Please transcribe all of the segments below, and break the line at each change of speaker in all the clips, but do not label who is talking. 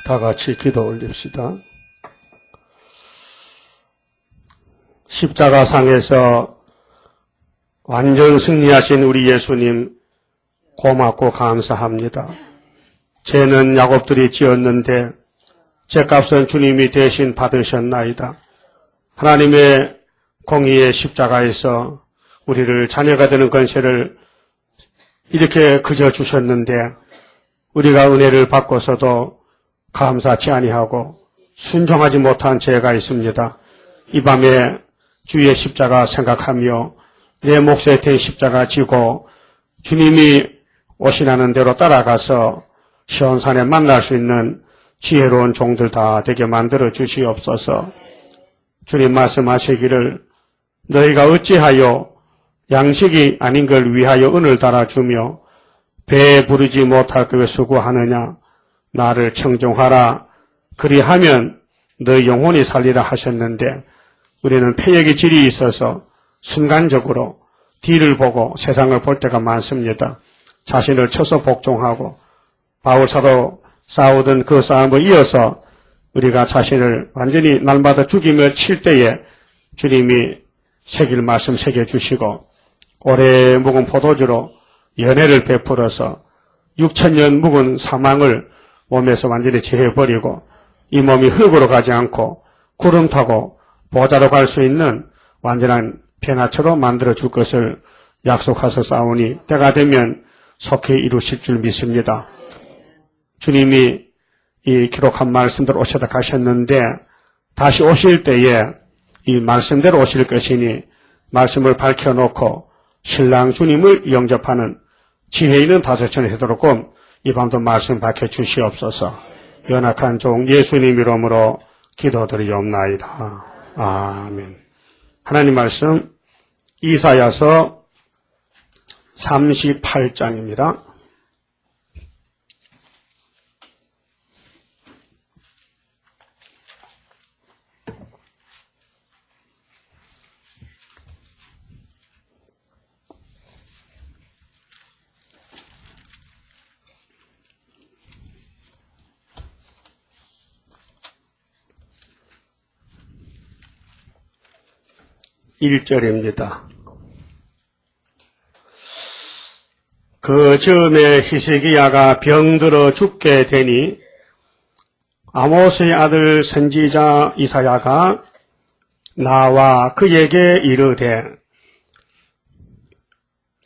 다 같이 기도 올립시다. 십자가상에서 완전 승리하신 우리 예수님 고맙고 감사합니다. 죄는 야곱들이 지었는데 죄값은 주님이 대신 받으셨나이다. 하나님의 공의의 십자가에서 우리를 자녀가 되는 권세를 이렇게 그저 주셨는데 우리가 은혜를 받고서도 감사치 아니하고 순종하지 못한 죄가 있습니다. 이 밤에 주의 십자가 생각하며 내 몫에 된 십자가 지고 주님이 오시라는 대로 따라가서 시온산에 만날 수 있는 지혜로운 종들 다 되게 만들어 주시옵소서. 주님 말씀하시기를 너희가 어찌하여 양식이 아닌 걸 위하여 은을 달아주며 배에 부르지 못할 것을 수고하느냐. 나를 청종하라. 그리하면 너희 영혼이 살리라 하셨는데 우리는 폐역의 질이 있어서 순간적으로 뒤를 보고 세상을 볼 때가 많습니다. 자신을 쳐서 복종하고 바울사도 싸우던 그 싸움을 이어서 우리가 자신을 완전히 날마다 죽이며 칠 때에 주님이 새길 말씀 새겨주시고 오래 묵은 포도주로 연회를 베풀어서 6,000년 묵은 사망을 몸에서 완전히 제해버리고 이 몸이 흙으로 가지 않고 구름 타고 보좌로 갈 수 있는 완전한 변화처로 만들어줄 것을 약속하셔 싸우니 때가 되면 속히 이루실 줄 믿습니다. 주님이 이 기록한 말씀대로 오셔다 가셨는데 다시 오실 때에 이 말씀대로 오실 것이니 말씀을 밝혀놓고 신랑 주님을 영접하는 지혜 있는 다섯천을 되도록끔 이 밤도 말씀 밝혀주시옵소서. 연약한 종 예수님 이름으로 기도드리옵나이다. 아멘. 하나님 말씀 이사야서 38장입니다. (1절입니다) 그 즈음에 히스기야가 병들어 죽게 되니 아모스의 아들 선지자 이사야가 나와 그에게 이르되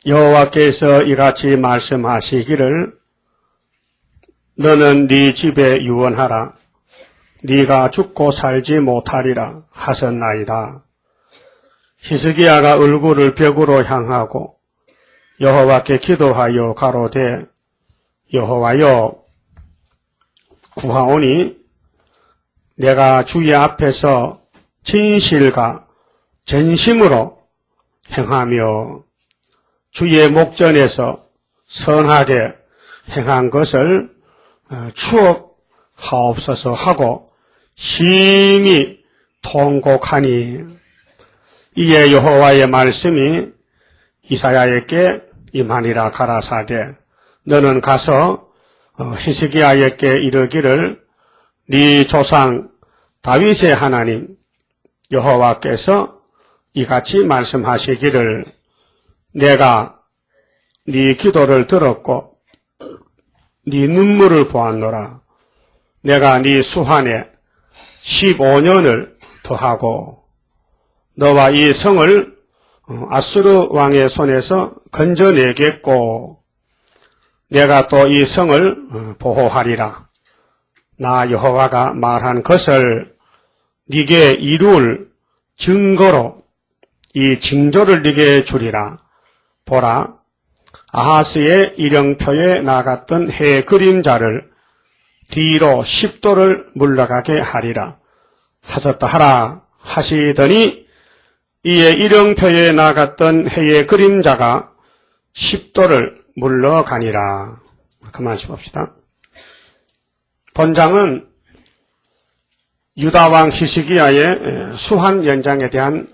여호와께서 이같이 말씀하시기를 너는 네 집에 유언하라. 네가 죽고 살지 못하리라 하셨나이다. 히스기야가 얼굴을 벽으로 향하고 여호와께 기도하여 가로되 여호와여 구하오니 내가 주의 앞에서 진실과 전심으로 행하며 주의 목전에서 선하게 행한 것을 추억하옵소서 하고 심히 통곡하니 이에 여호와의 말씀이 이사야에게 임하니라 가라사대 너는 가서 히스기야에게 이르기를 네 조상 다윗의 하나님 여호와께서 이같이 말씀하시기를 내가 네 기도를 들었고 네 눈물을 보았노라. 내가 네 수환에 15년을 더하고 너와 이 성을 아수르 왕의 손에서 건져내겠고 내가 또 이 성을 보호하리라. 나 여호와가 말한 것을 네게 이룰 증거로 이 징조를 네게 주리라. 보라, 아하스의 일령표에 나갔던 해 그림자를 뒤로 10도를 물러가게 하리라. 하셨다 하라 하시더니 이에 일령표에 나갔던 해의 그림자가 10도를 물러가니라. 그만 봅시다. 본장은 유다왕 히스기야의 수환 연장에 대한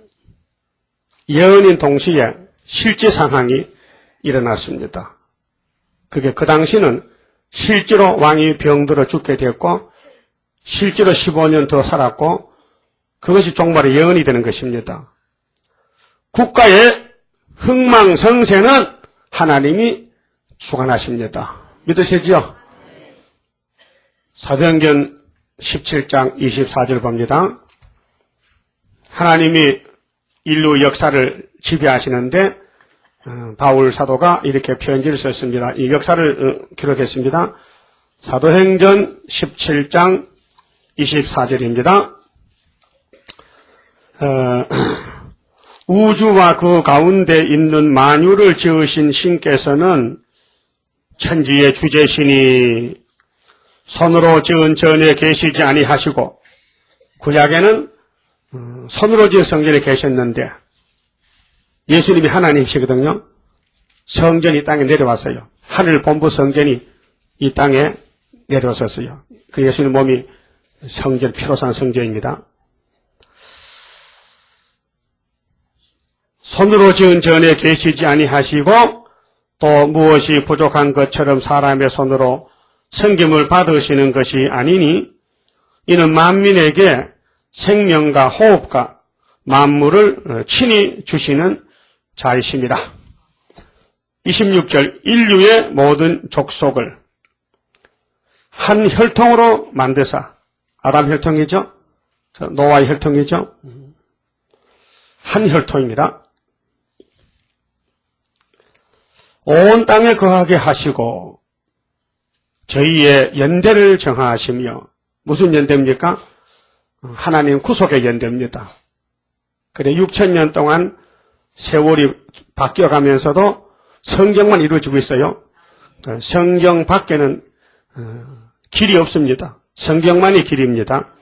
예언인 동시에 실제 상황이 일어났습니다. 그게 그 당시는 실제로 왕이 병들어 죽게 됐고 실제로 15년 더 살았고 그것이 종말의 예언이 되는 것입니다. 국가의 흥망성쇠는 하나님이 주관하십니다. 믿으시죠? 사도행전 17장 24절 봅니다. 하나님이 인류 역사를 지배하시는데 바울 사도가 이렇게 편지를 썼습니다. 이 역사를 기록했습니다. 사도행전 17장 24절입니다. 우주와 그 가운데 있는 만유를 지으신 신께서는 천지의 주제시니 손으로 지은 전에 계시지 아니하시고 구약에는 손으로 지은 성전에 계셨는데 예수님이 하나님이시거든요. 성전이 땅에 내려왔어요. 하늘 본부 성전이 이 땅에 내려왔었어요. 그 예수님 몸이 성전, 피로 산 성전입니다. 손으로 지은 전에 계시지 아니하시고 또 무엇이 부족한 것처럼 사람의 손으로 섬김을 받으시는 것이 아니니 이는 만민에게 생명과 호흡과 만물을 친히 주시는 자이십니다. 26절 인류의 모든 족속을 한 혈통으로 만드사 아담 혈통이죠? 노아의 혈통이죠? 한 혈통입니다. 온 땅에 거하게 하시고 저희의 연대를 정하시며 무슨 연대입니까? 하나님 구속의 연대입니다. 그래 6,000년 동안 세월이 바뀌어가면서도 성경만 이루어지고 있어요. 성경 밖에는 길이 없습니다. 성경만이 길입니다.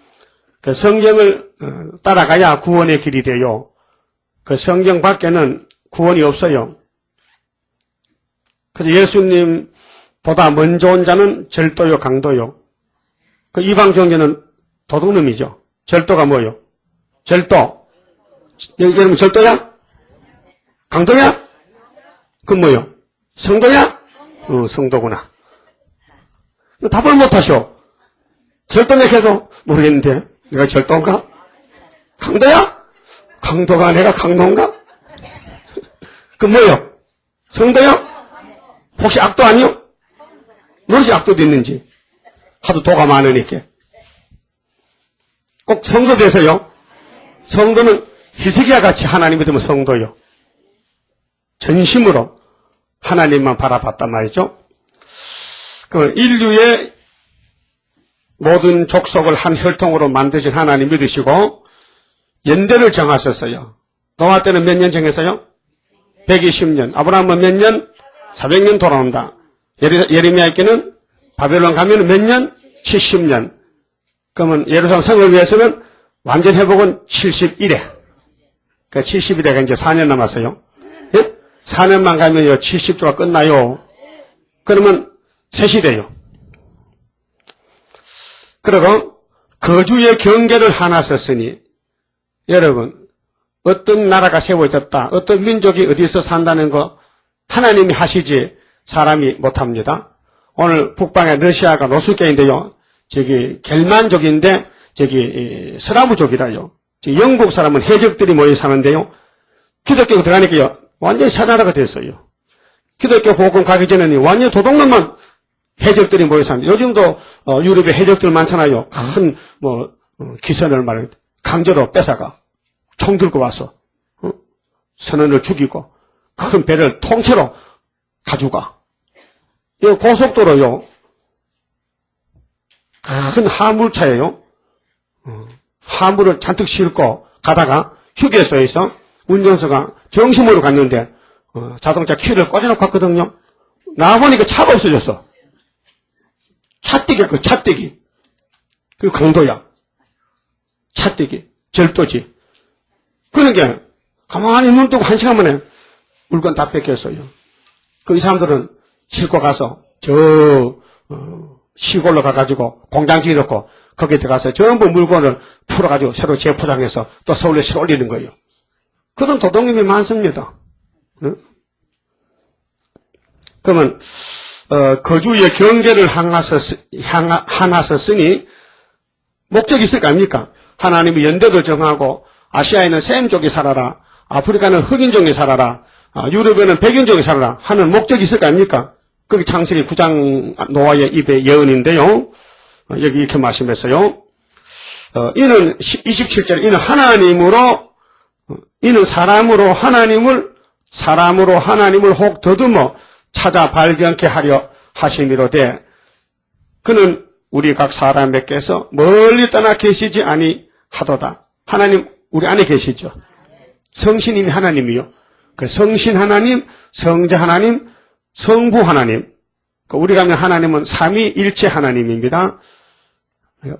그 성경을 따라가야 구원의 길이 돼요. 그 성경 밖에는 구원이 없어요. 그래서 예수님보다 먼저 온 자는 절도요, 강도요. 그 이방 종교는 도둑놈이죠. 절도가 뭐요? 절도. 여러분 절도야? 강도야? 그건 뭐요? 성도야? 성도구나. 답을 못하셔. 절도맥해도 모르겠는데 내가 절도인가? 강도야? 강도가 내가 강도인가? 그건 뭐요? 성도요? 혹시 악도 아니요? 모르지 악도도 있는지. 하도 도가 많으니까. 꼭 성도 돼서요. 성도는 히스기야 같이 하나님 믿으면 성도요. 전심으로 하나님만 바라봤단 말이죠. 그 인류의 모든 족속을 한 혈통으로 만드신 하나님 믿으시고 연대를 정하셨어요. 노아 때는 몇 년 정했어요? 120년. 아브라함은 몇 년? 400년 돌아온다. 예레미야에게는 바벨론 가면 몇 년? 70년. 그러면 예루살렘 성을 위해서는 완전 회복은 71회. 그 71회가 이제 4년 남았어요. 예? 4년만 가면요 70조가 끝나요. 그러면 새 시대요. 그리고 거주의 경계를 하나 썼으니 여러분 어떤 나라가 세워졌다. 어떤 민족이 어디서 산다는 거 하나님이 하시지 사람이 못합니다. 오늘 북방에 러시아가 노숙계인데요. 저기 겔만족인데 저기 스라브족이라요. 영국 사람은 해적들이 모여 사는데요. 기독교가 들어가니까요. 완전히 사나라가 됐어요. 기독교 복음 가기 전에는 완전히 도둑놈만 해적들이 모여 사는데 요즘도 유럽에 해적들 많잖아요. 큰 기선을 말해 강제로 뺏어가 총 들고 와서 선원을 죽이고 큰 배를 통째로 가져가. 이 고속도로요. 큰 화물차예요. 화물을 잔뜩 싣고 가다가 휴게소에서 운전사가 정심으로 갔는데 자동차 키를 꽂아놓고 갔거든요. 나와보니까 차가 없어졌어. 차떼기, 차떼기. 그 강도야. 차떼기. 절도지. 그러니까 가만히 눈 뜨고 1시간 만에 물건 다 뺏겼어요. 그 이 사람들은 싣고 가서 시골로 가가지고 공장지에 넣고 거기에 들어가서 전부 물건을 풀어가지고 새로 재포장해서 또 서울에 실어 올리는 거예요. 그런 도둑놈이 많습니다. 응? 그러면 거주의 경계를 하나 썼으니 목적이 있을 거 아닙니까? 하나님이 연대도 정하고 아시아에는 셈족이 살아라, 아프리카는 흑인종이 살아라, 유럽에는 백인종이 살아라 하는 목적이 있을 거 아닙니까? 그게 창세기 9장 노아의 입의 예언인데요. 여기 이렇게 말씀했어요. 이는 27절 이는 하나님으로 이는 사람으로 하나님을 혹 더듬어 찾아 발견케 하려 하심이로되 그는 우리 각 사람에게서 멀리 떠나 계시지 아니하도다. 하나님 우리 안에 계시죠. 성신이 하나님이요. 그 성신 하나님, 성자 하나님, 성부 하나님. 우리가 하면 하나님은 삼위일체 하나님입니다.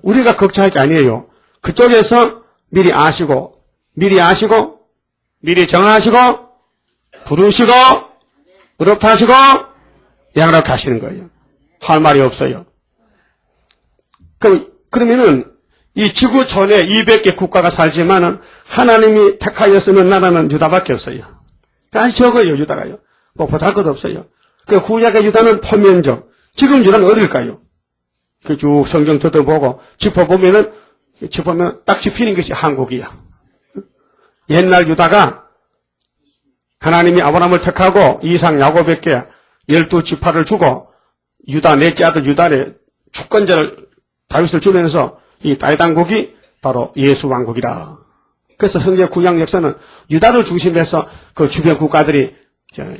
우리가 걱정할 게 아니에요. 그쪽에서 미리 아시고, 미리 정하시고, 부르시고, 의롭다하시고, 양락하시는 거예요. 할 말이 없어요. 그러면은, 이 지구촌에 200개 국가가 살지만은, 하나님이 택하였으면 나라는 유다밖에 없어요. 아주 적어요, 유다가요. 뭐, 보잘 것 없어요. 그 구약의 유다는 포면적. 지금 유다는 어딜까요? 그 쭉 성경 뜯어보고, 짚어보면 딱 짚히는 것이 한국이야. 옛날 유다가 하나님이 아브라함을 택하고 이삭 야곱에게 12지파를 주고 유다 넷째 아들 유다의 주권자를 다윗을 주면서 이 다윗 왕국이 바로 예수 왕국이라. 그래서 성경 구약 역사는 유다를 중심해서 그 주변 국가들이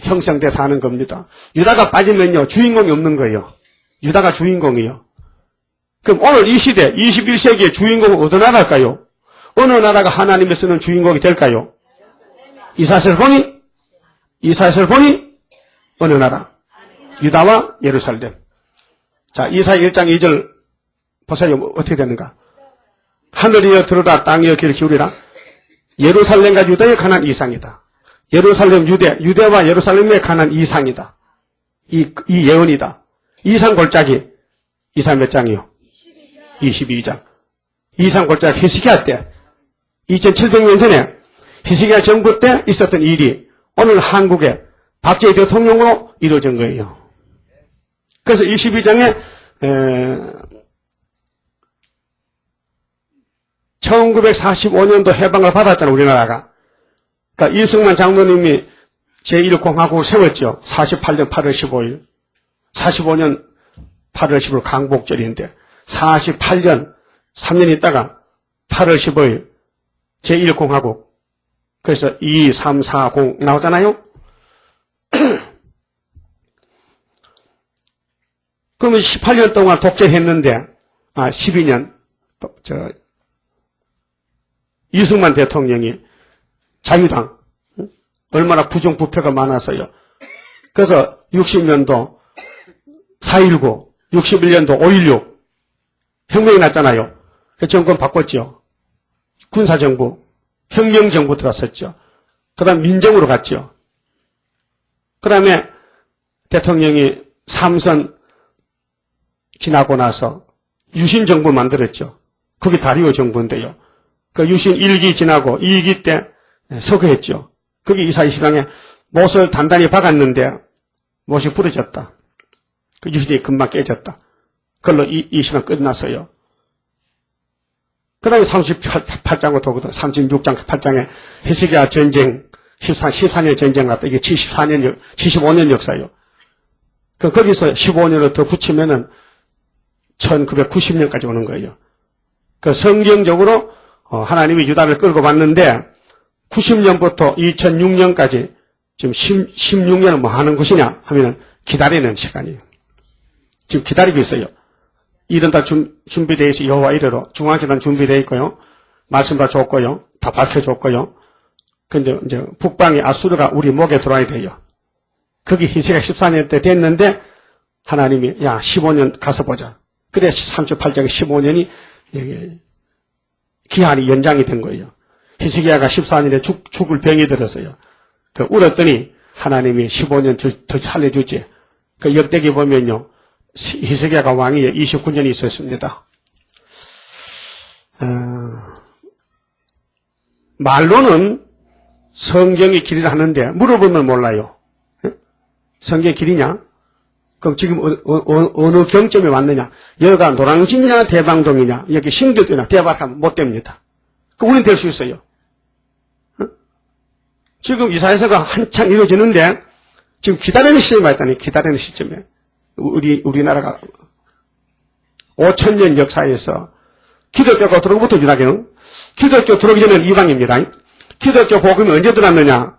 형성돼서 하는 겁니다. 유다가 빠지면요 주인공이 없는 거예요. 유다가 주인공이요. 그럼 오늘 이 시대 21세기의 주인공은 어느 나라일까요? 어느 나라가 하나님이 쓰는 주인공이 될까요? 이사야서를 보니 어느 나라? 유다와 예루살렘. 자, 이사야 1장 2절 보세요. 어떻게 되는가? 하늘이여 들으라 땅이여 귀를 기울이라. 예루살렘과 유다에 관한 이상이다. 예루살렘 유대와 예루살렘에 관한 이상이다. 이 예언이다. 이상 골짜기 이사 몇 장이요? 22장. 이상 골짜기 히스기야 때 2700년 전에 히스기야 정부 때 있었던 일이 오늘 한국의 박정희 대통령으로 이루어진 거예요. 그래서 22장에 1945년도 해방을 받았잖아요. 우리나라가. 그러니까 이승만 장로님이 제1공화국을 세웠죠. 48년 8월 15일. 45년 8월 15일 강복절인데 48년 3년 있다가 8월 15일 제1공화국. 그래서 2, 3, 4, 0 나오잖아요. 그러면 18년 동안 독재했는데 12년 이승만 대통령이 자유당 얼마나 부정부패가 많았어요. 그래서 60년도 4.19 61년도 5.16 혁명이 났잖아요. 그 정권 바꿨죠. 군사정부 혁명정부 들어섰죠. 그 다음 민정으로 갔죠. 그 다음에 대통령이 3선 지나고 나서 유신정부 만들었죠. 그게 다리오 정부인데요. 그 유신 1기 지나고 2기 때 서거했죠. 그게 이사야 20장에 못을 단단히 박았는데 못이 부러졌다. 그 유신이 금방 깨졌다. 그걸로 이 시간 끝났어요. 그 다음에 38장으로 도거든. 36장 8장에 히스기야 전쟁 14년 전쟁 갔다. 이게 75년 역사예요. 거기서 15년을 더 붙이면은 1990년까지 오는 거예요. 그 성경적으로 하나님이 유다를 끌고 왔는데 90년부터 2006년까지 지금 16년을 뭐 하는 것이냐 하면은 기다리는 시간이에요. 지금 기다리고 있어요. 일은 다 준비되어 있어요. 여호와 이래로 중앙재단 준비되어 있고요. 말씀 다 줬고요. 다 밝혀줬고요. 근데 이제 북방의 아수르가 우리 목에 들어와야 돼요. 그게 히스기야 14년 때 됐는데 하나님이 야 15년 가서 보자. 그래 38장에 15년이 기한이 연장이 된 거예요. 히스기야가 14년에 죽을 병이 들었어요. 울었더니 하나님이 15년 더 살려주지. 그 역대기 보면요. 히스기야가 왕이 29년이 있었습니다. 말로는 성경이 길이라 하는데 물어보면 몰라요. 성경이 길이냐? 그럼 지금 어느 경점에 왔느냐? 여기가 노량진이냐 대방동이냐? 여기 신도도냐 대박하면 못 됩니다. 그 우리는 될 수 있어요. 지금 이사회서가 한창 이루어지는데 지금 기다리는 시점에 왔다니. 기다리는 시점에 우리나라가 5,000년 역사에서 기독교가 들어오고부터 유나교는 기독교 들어오기 전에는 이방입니다. 기독교 복음이 언제 들어왔느냐?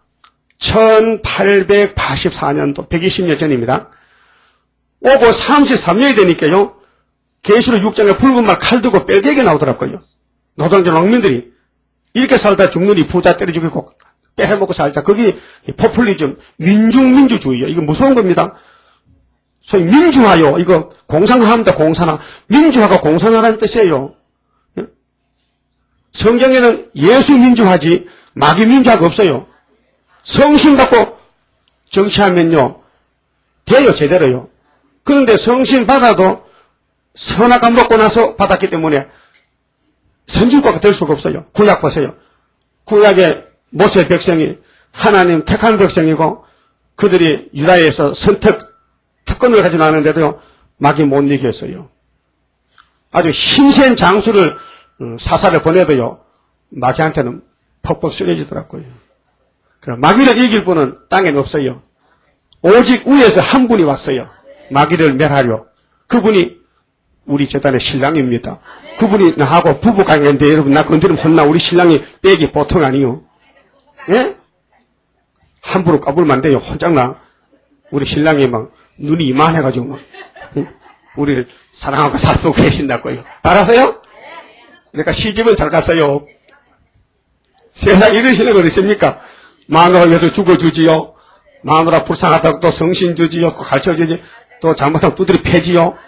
1884년도 120년 전입니다. 오고 33년이 되니까요. 계시록 6장에 붉은 말 칼 들고 뺄개게 나오더라고요. 노동자 농민들이 이렇게 살다 죽느니 부자 때려 죽이고 빼먹고 살자. 그게 포퓰리즘, 민중민주주의요. 이거 무서운 겁니다. 소위 민주화요. 이거 공산화합니다. 공산화. 민주화가 공산화라는 뜻이에요. 성경에는 예수 민주화지 마귀 민주화가 없어요. 성신 받고 정치하면요. 돼요. 제대로요. 그런데 성신 받아도 선악과 먹고 나서 받았기 때문에 선진국가 될 수가 없어요. 구약 보세요. 구약의 모세 백성이 하나님 택한 백성이고 그들이 유다에서 특권을 가지고 나는데도 마귀 못 이겼어요. 아주 힘센 장수를 사사를 보내도요. 마귀한테는 퍽퍽 쓰러지더라고요. 그럼 마귀를 이길 분은 땅에는 없어요. 오직 위에서 한 분이 왔어요. 마귀를 멸하려. 그분이 우리 재단의 신랑입니다. 그분이 나하고 부부관계인데 여러분 나 건드리면 혼나. 우리 신랑이 빼기 보통 아니요. 예? 함부로 까불면 안 돼요. 혼장나. 우리 신랑이 막 눈이 이만해가지고 막 우리를 사랑하고 살고 계신다고요. 알아서요? 그러니까 시집은 잘 갔어요. 세상에 이런 신랑이 어디 있습니까? 마누라 위해서 죽어주지요. 마누라 불쌍하다고 또 성신 주지요. 또 가르쳐주지. 또 잘못하면 두드리 패지요.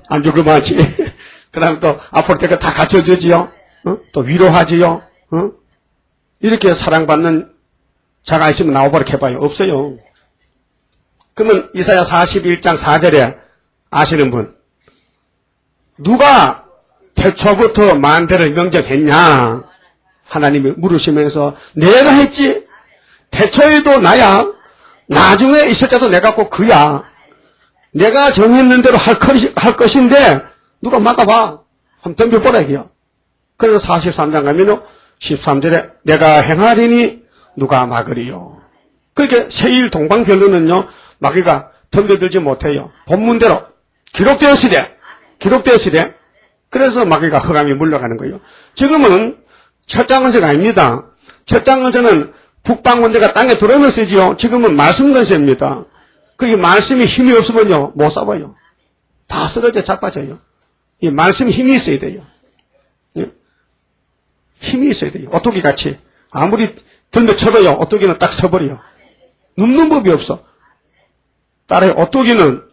안 죽으면 하지. 그 다음에 또 앞으로 때가 다 가르쳐주지요. 또 위로하지요. 이렇게 사랑받는 자가 있으면 나와보라 해봐요. 없어요. 그러면 이사야 41장 4절에 아시는 분. 누가 태초부터 만대를 명정했냐? 하나님이 물으시면서 내가 했지. 태초에도 나야. 나중에 있을 때도 내가 꼭 그야. 내가 정했는 대로 할 것인데 누가 막아봐. 한번 덤벼보라 이게요. 그래서 43장 가면요. 13절에 내가 행하리니 누가 막으리요. 그렇게 세일 동방변론은요. 마귀가 덤벼들지 못해요. 본문대로 기록되었으되 그래서 마귀가 흑암이 물러가는 거예요. 지금은 철장건세가 아닙니다. 철장건세는 북방군대가 땅에 들어오면 쓰지요. 지금은 말씀건세입니다. 그게 말씀이 힘이 없으면요. 못 싸워요. 다 쓰러져 자빠져요. 이 말씀이 힘이 있어야 돼요. 예? 힘이 있어야 돼요. 오토기 같이. 아무리 들며 쳐도요. 오토기는 딱 서버려요. 눕는 법이 없어. 따라요. 오토기는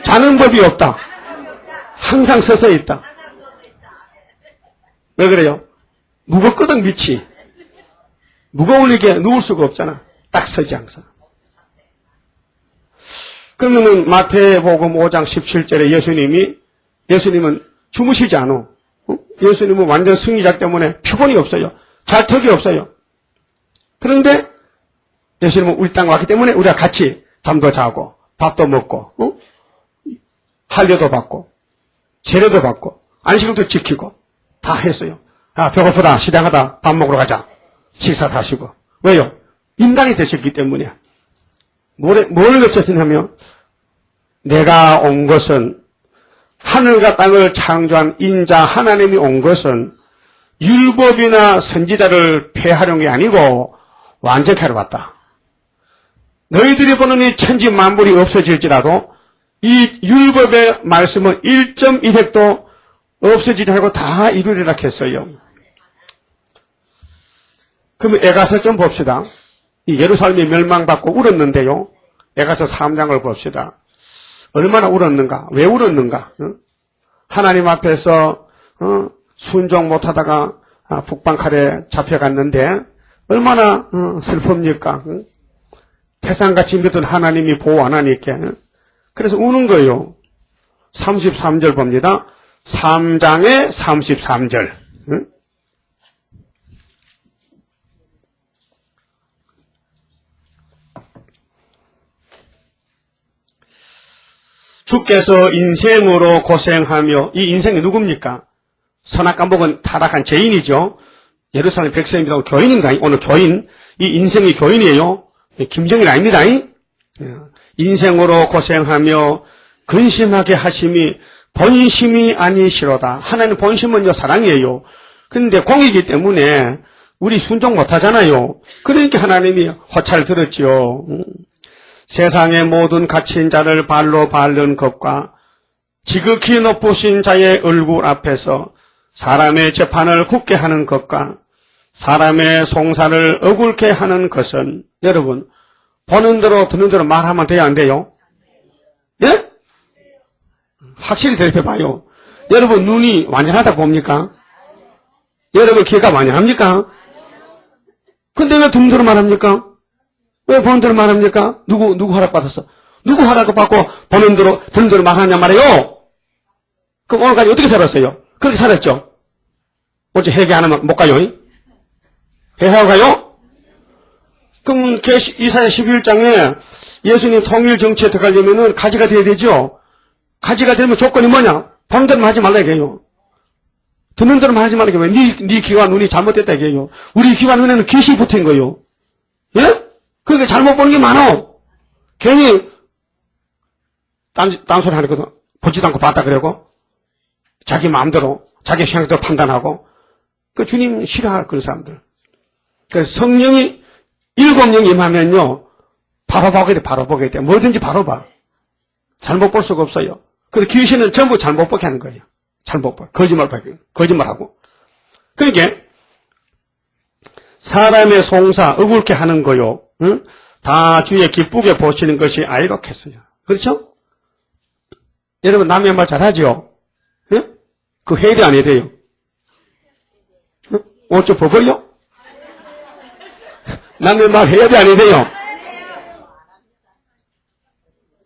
자는 법이 없다. 항상 서서 있다. 왜 그래요? 무겁거든 밑이. 무거우니까 누울 수가 없잖아. 딱 서지 항상. 그러면은 마태복음 5장 17절에 예수님은 주무시지 않아. 예수님은 완전 승리자 때문에 피곤이 없어요. 잘 턱이 없어요. 그런데 예수님은 우리 땅 왔기 때문에 우리가 같이 잠도 자고 밥도 먹고 할례도 받고 세례도 받고 안식일도 지키고 다 했어요. 아 배고프다 시장하다 밥 먹으러 가자. 식사 다 하시고. 왜요? 인간이 되셨기 때문에. 뭘 거쳤냐면 내가 온 것은 하늘과 땅을 창조한 인자 하나님이 온 것은 율법이나 선지자를 폐하려는 게 아니고 완전히 하러 왔다. 너희들이 보는 이 천지 만물이 없어질지라도 이 율법의 말씀은 1.1획도 없어지지 않고 다 이루리라 했어요. 그럼 에가서 좀 봅시다. 이 예루살렘이 멸망받고 울었는데요. 에가서 3장을 봅시다. 얼마나 울었는가? 왜 울었는가? 하나님 앞에서 순종 못하다가 북방 칼에 잡혀갔는데 얼마나 슬픕니까? 태산같이 믿던 하나님이 보호 안 하니까. 그래서 우는 거예요. 33절 봅니다. 3장의 33절. 주께서 인생으로 고생하며, 이 인생이 누굽니까? 선악간복은 타락한 죄인이죠. 예루살렘 백성입니다. 교인인가? 오늘 교인. 이 인생이 교인이에요. 김정일 아닙니다. 인생으로 고생하며 근심하게 하심이 본심이 아니시로다. 하나님 본심은요, 사랑이에요. 그런데 공이기 때문에 우리 순종 못하잖아요. 그러니까 하나님이 호차를 들었죠. 세상의 모든 갇힌 자를 발로 밟는 것과 지극히 높으신 자의 얼굴 앞에서 사람의 재판을 굳게 하는 것과 사람의 송사를 억울케 하는 것은, 여러분, 보는 대로 듣는 대로 말하면 돼요, 안 돼요? 예? 확실히 대답해봐요. 여러분 눈이 완전하다 봅니까? 여러분 귀가 완전합니까? 근데 왜 듣는 대로 말합니까? 왜 보는 대로 말합니까? 누구 허락받았어? 누구 허락받고 보는 대로 듣는 대로 말하냐 말이에요? 그럼 오늘까지 어떻게 살았어요? 그렇게 살았죠? 어째 회개 안 하면 못 가요? 회개하고 가요? 그럼 이사야 11장에 예수님 통일 정치에 들어가려면은 가지가 돼야 되죠? 가지가 되면 조건이 뭐냐? 보는 대로만 하지 말라 이게요. 듣는 대로만 하지 말라 이게요. 네 귀와 눈이 잘못됐다 이게요. 우리 귀와 눈에는 귀신이 붙은 거예요. 예? 그러니까 잘못 보는 게 많아. 괜히 딴소리 하거든. 보지도 않고 봤다 그러고 자기 마음대로 자기 생각대로 판단하고 그 주님 싫어할 그런 사람들. 그래서 성령이 7명 임하면요 바로 보게 돼. 바로 보게 돼. 뭐든지 바로 봐. 잘못 볼 수가 없어요. 근데 귀신은 전부 잘못 보게 하는 거예요. 잘못 봐. 거짓말하고. 그러니까 사람의 송사 억울케 하는 거요. 응? 다 주의 기쁘게 보시는 것이 아이렇겠어요. 그렇죠? 여러분 남의 말 잘하죠? 응? 그 해야 돼 안 해야 돼요? 응? 어쩌 버버요? 남의 말 해야 돼 안 해야 돼요?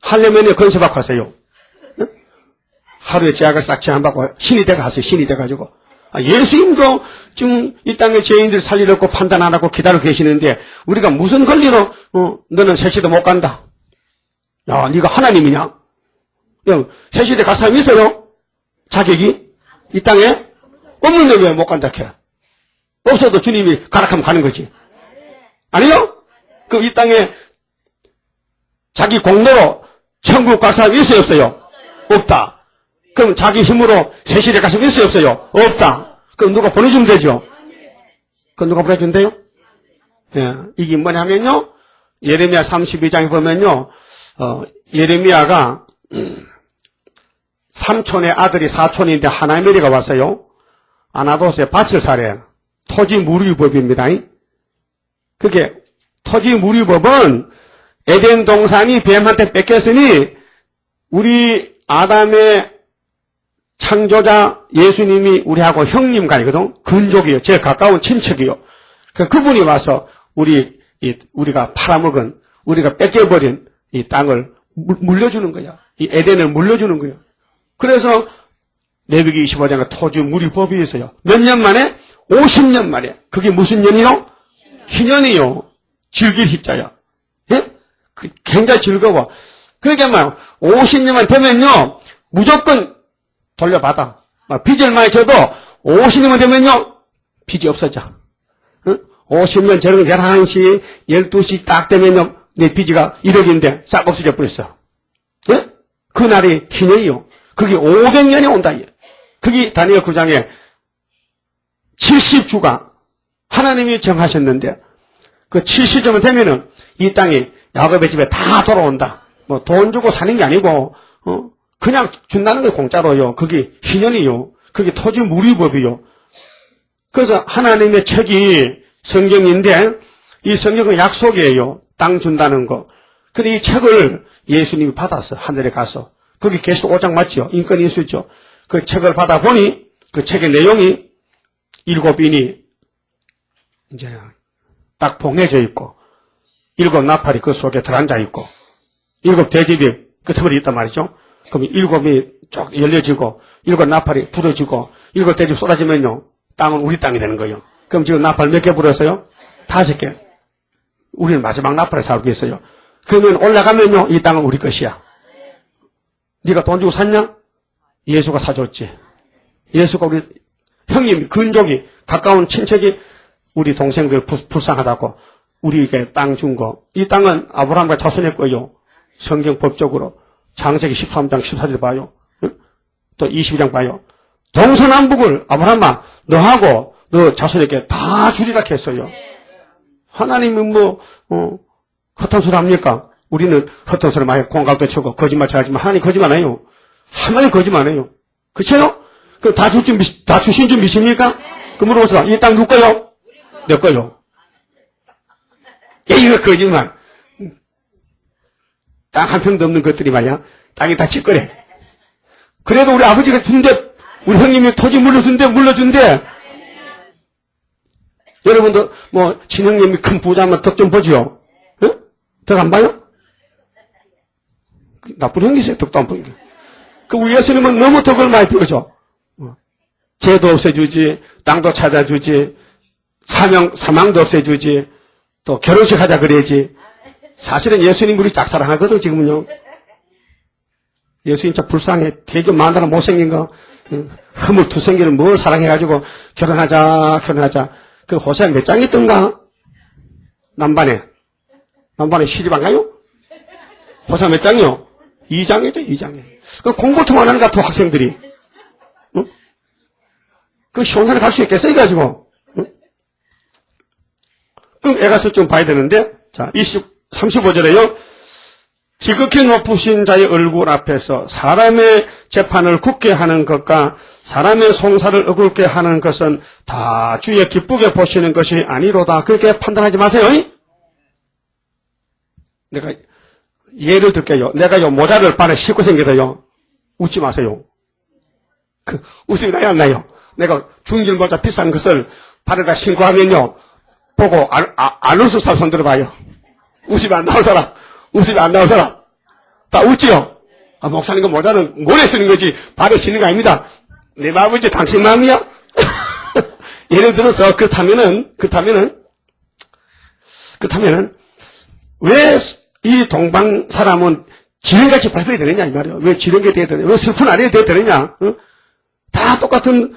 하려면 건설받고 하세요. 응? 하루에 제약을 싹 제한받고 신이 돼가 하세요. 신이 돼가지고. 예수님도 지금 이 땅에 죄인들 살리려고 판단 안 하고 기다리고 계시는데 우리가 무슨 권리로 너는 세시대 못 간다. 야, 네가 하나님이냐? 야, 세시대 갈 사람이 있어요? 자격이? 이 땅에? 없는데 왜 못 간다 캐? 없어도 주님이 가라 하면 가는 거지. 아니요? 그럼 이 땅에 자기 공로로 천국 갈 사람이 있어요, 없어요? 없다. 그럼 자기 힘으로 세시대 갈 사람이 있어요, 없어요? 없다. 그럼 누가 보내주면 되죠? 그럼 누가 보내준대요? 예, 이게 뭐냐면요, 예레미야 32장에 보면요, 예레미야가 삼촌의 아들이 사촌인데 하나멜이가 왔어요. 아나도스에 밭을 사래요. 토지 무류법입니다. 그게 토지 무류법은 에덴 동산이 뱀한테 뺏겼으니 우리 아담의 창조자 예수님이 우리하고 형님간이거든. 근족이요. 제일 가까운 친척이요. 그분이 와서 우리가 팔아먹은, 우리가 뺏겨버린 이 땅을 물려주는 거야. 이 에덴을 물려주는 거야. 그래서 레위기 25장에 토지 무류법이 있어요. 몇 년 만에? 50년 만에. 그게 무슨 년이요? 희년이요. 즐길 희자야. 예? 굉장히 즐거워. 그러니까 막 50년만 되면요 무조건 돌려받아. 빚을 많이 져도 50년만 되면요 빚이 없어져. 50년 저녁 11시 12시 딱 되면요 내 빚이가 1억인데 싹 없어져 버렸어. 예? 그날이 희년이요. 그게 500년이 온다. 그게 다니엘 9장에 70주가 하나님이 정하셨는데 그 70주만 되면은 이 땅이 야곱의 집에 다 돌아온다. 뭐 돈 주고 사는 게 아니고 그냥 준다는 게 공짜로요. 그게 희년이요. 그게 토지 무류법이요. 그래서 하나님의 책이 성경인데 이 성경은 약속이에요. 땅 준다는 거. 근데 이 책을 예수님이 받았어. 하늘에 가서. 거기 계시록 5장 맞죠? 인권 인수죠. 그 책을 받아보니 그 책의 내용이 7인이 이제 딱 봉해져 있고 7 나팔이 그 속에 들어앉아 있고 7 대접이 끝머리 있단 말이죠. 그럼 7이 쭉 열려지고 7 나팔이 불어지고 7 대접 쏟아지면요 땅은 우리 땅이 되는 거예요. 그럼 지금 나팔 몇 개 불었어요? 5개. 우리는 마지막 나팔에 살고 있어요. 그러면 올라가면요 이 땅은 우리 것이야. 네가 돈 주고 샀냐? 예수가 사줬지. 예수가 우리 형님, 근족이, 가까운 친척이 우리 동생들 불쌍하다고 우리에게 땅 준 거. 이 땅은 아브라함과 자손의 거요. 성경 법적으로 창세기 13장 14절 봐요. 또 22장 봐요. 동서남북을 아브라함아 너하고 너 자손에게 다 주리라 했어요. 하나님은 헛한 소리 합니까? 우리는 헛한 소리 많이 공갈도 치고 거짓말 잘하지만 하나님 거짓말 안 해요. 하나님 거짓말 안 해요. 그렇죠? 그 다 주신 줄 믿습니까? 그 물어보세요. 이 땅 누구 거요? 내 거요. 이거 거짓말. 땅 한 평도 없는 것들이 말이야. 땅이 다 지 거래. 그래도 우리 아버지가 준대, 우리 형님이 토지 물러준대. 여러분도 친형님이 큰 부자면 덕 좀 보지요? 응? 덕 안 봐요? 나쁜 형이세요. 덕도 안 보는 게. 우리 예수님은 너무 덕을 많이 보여줘. 죄도 없애주지, 땅도 찾아주지, 사망도 없애주지, 또 결혼식 하자 그래야지. 사실은 예수님 우리 짝사랑하거든, 지금은요. 예수님 진짜 불쌍해. 되게 만나나 못생긴 거, 허물투성기를 뭘 사랑해가지고, 결혼하자. 그 호세아 몇 장이 있던가? 남반에 시집 안 가요? 호세아 몇 장이요? 2장이죠, 2장에. 그 공부 통하는 것 같아, 학생들이. 응? 그 시원산에 갈 수 있겠어, 이래가지고. 응? 그럼 애가서 좀 봐야 되는데, 자, 35절에요. 지극히 높으신 자의 얼굴 앞에서 사람의 재판을 굳게 하는 것과 사람의 송사를 어긋게 하는 것은 다 주의 기쁘게 보시는 것이 아니로다. 그렇게 판단하지 마세요. 내가 예를 들게요. 내가 모자를 발에 싣고 생겨도요. 웃지 마세요. 웃음이 나요, 안 나요? 내가 중질 모자 비싼 것을 발에다 신고 하면요. 보고 안 웃을 사람 손 들어봐요. 웃음이 안 나올 사람. 다 웃지요? 목사님 그 모자는 모래 쓰는 거지 발에 신는 거 아닙니다. 내 마음이지 당신 마음이야? 예를 들어서 그렇다면은 왜 이 동방 사람은 지렁이같이 발표해야 되느냐 이 말이에요. 왜 지렁이가 돼야 되느냐? 왜 슬픈 아래에 돼야 되느냐? 다 똑같은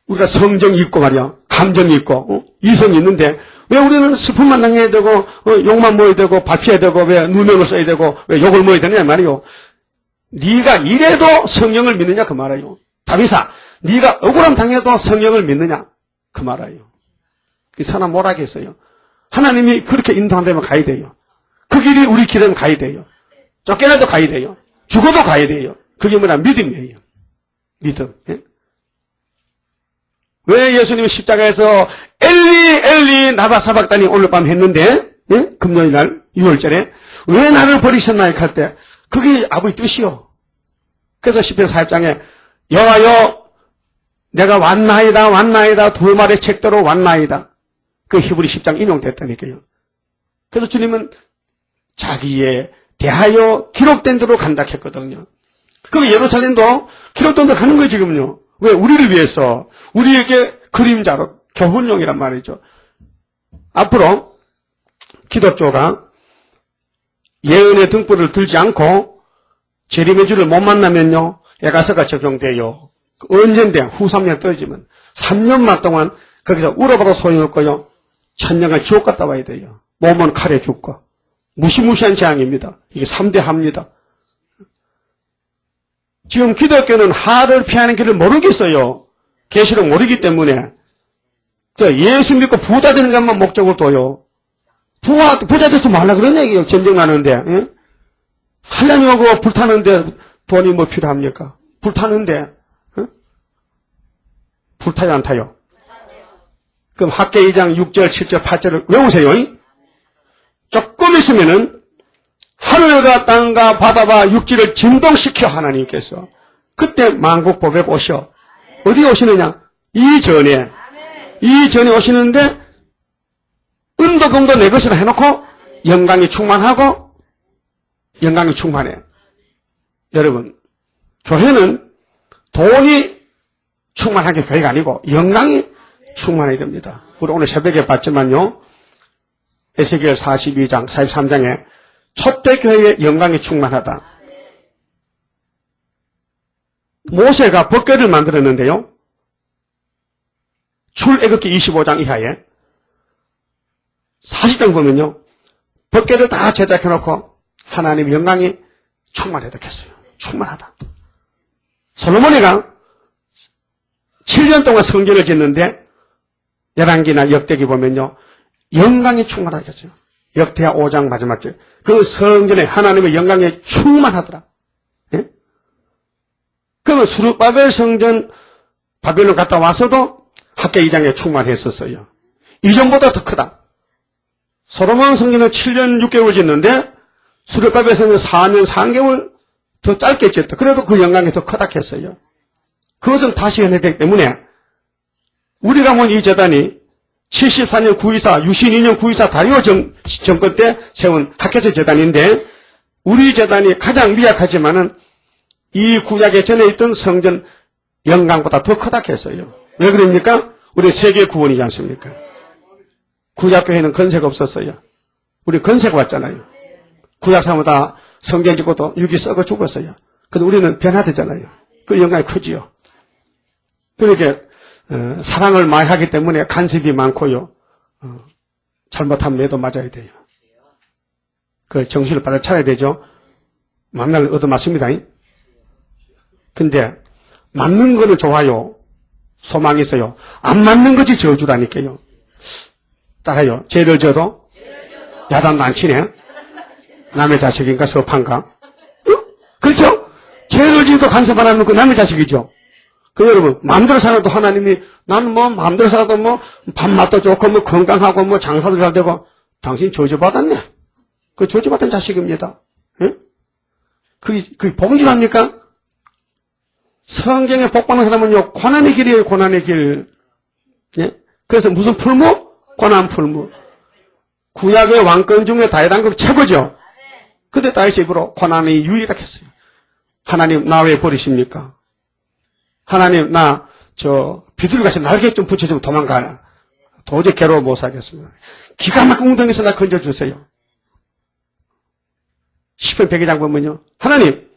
우리가 성정이 있고 말이야. 감정이 있고 이성이 있는데 왜 우리는 슬픔만 당해야 되고 욕만 먹어야 되고 발표해야 되고 왜 누명을 써야 되고 왜 욕을 먹어야 되느냐 말이요. 네가 이래도 성령을 믿느냐 그 말이에요. 다윗아 네가 억울함 당해도 성령을 믿느냐 그 말이에요. 그 사람 뭐라겠어요. 하나님이 그렇게 인도한다면 가야 돼요. 그 길이 우리 길은 가야 돼요. 쫓겨나도 가야 돼요. 죽어도 가야 돼요. 그게 뭐냐 믿음이에요. 믿음. 예? 왜 예수님이 십자가에서 엘리 나바사박단이 오늘 밤 했는데 예? 금요일 날 6월절에 왜 나를 버리셨나요 할 때 그게 아버지 뜻이요. 그래서 시편 4장에 여호와여 내가 왔나이다 두 말의 책대로 왔나이다. 그 히브리 10장 인용됐다니까요. 그래서 주님은 자기에 대하여 기록된 대로 간다 했거든요. 그 예루살렘도 기록된 대로 가는 거예요 지금요. 왜? 우리를 위해서 우리에게 그림자로 교훈용이란 말이죠. 앞으로 기독교가 예언의 등불을 들지 않고 재림의 주를 못 만나면요. 에가서가 적용돼요. 언젠데 후 3년 떨어지면 3년만 동안 거기서 울어봐도 소용없고요. 천년간 지옥 갔다 와야 돼요. 몸은 칼에 죽고 무시무시한 재앙입니다. 이게 3대 합니다. 지금 기독교는 하를 피하는 길을 모르겠어요. 계시록 모르기 때문에 예수 믿고 부자 되는 것만 목적으로 둬요. 부자 돼서 뭐 하려고 그런 얘기예요. 전쟁 나는데. 예? 하려니 오고 불타는데 돈이 뭐 필요합니까? 불타는데 예? 불타요 안 타요? 그럼 학계 2장 6절 7절 8절을 외우세요. 조금 있으면은 하늘과 땅과 바다와 육지를 진동시켜 하나님께서 그때 만국법에 오셔. 어디에 오시느냐? 이전에 오시는데 은도금도 내 것이라 해놓고 영광이 충만하고 영광이 충만해. 여러분 교회는 돈이 충만한 게 교회가 아니고 영광이 충만해야 됩니다. 우리 오늘 새벽에 봤지만요. 에스겔 42장 43장에 초대교회의 영광이 충만하다. 모세가 법궤를 만들었는데요. 출애굽기 25장 이하에 40장 보면요. 법궤를 다 제작해놓고 하나님의 영광이 충만하다 했어요. 충만하다. 솔로몬이가 7년 동안 성전을 짓는데 열왕기나 역대기 보면요. 영광이 충만하다 했어요. 역대하 5장 마지막 절. 그 성전에 하나님의 영광이 충만하더라. 예? 그러면 스룹바벨 성전 바벨론 갔다 와서도 학계 2장에 충만했었어요. 이전보다 더 크다. 솔로몬 성전은 7년 6개월 짓는데 스룹바벨 성전 4년 3개월 더 짧게 짓다. 그래도 그 영광이 더 크다 했어요. 그것은 다시 해내되기 때문에 우리가 본 이 재단이 74년 924, 62년 924 다리오 정권 때 세운 학계서 재단인데 우리 재단이 가장 미약하지만은 이 구약에 전에 있던 성전 영광보다 더 크다 했어요. 왜 그럽니까? 우리 세계 구원이지 않습니까? 구약교회는 건세가 없었어요. 우리 건세가 왔잖아요. 구약 사람은 다 성경 짓고도 육이 썩어 죽었어요. 근데 우리는 변화되잖아요. 그 영광이 크지요. 그렇게 사랑을 많이 하기 때문에 간섭이 많고요. 잘못하면 매도 맞아야 돼요. 그 정신을 바짝 차려야 되죠. 만날 얻어맞습니다. 근데 맞는 거는 좋아요. 소망이 있어요. 안 맞는 것이 저주라니까요. 따라요. 죄를 져도 야단도 안 치네. 남의 자식인가 섭한가? 그렇죠? 죄를 지어도 간섭 안 하는 거 남의 자식이죠. 그 여러분 마음대로 살아도 하나님이 나는 뭐 마음대로 살아도 뭐 밥맛도 좋고 뭐 건강하고 뭐 장사도 잘 되고 당신 저주받았네. 그 저주받은 자식입니다. 예? 그게 복음입니까? 성경에 복받는 사람은요 고난의 길이에요. 고난의 길. 예? 그래서 무슨 풀무? 고난 풀무. 구약의 왕권 중에 다윗 왕국 최고죠. 근데 다윗이 입으로 고난이 유일하겠어요. 하나님 나 왜 버리십니까? 하나님 나 비둘기같이 날개 좀 붙여주면 도망가야. 도저히 괴로워 못 살겠습니다. 기가 막힌 웅덩이에서 나 건져주세요. 시편 102장 보면요. 하나님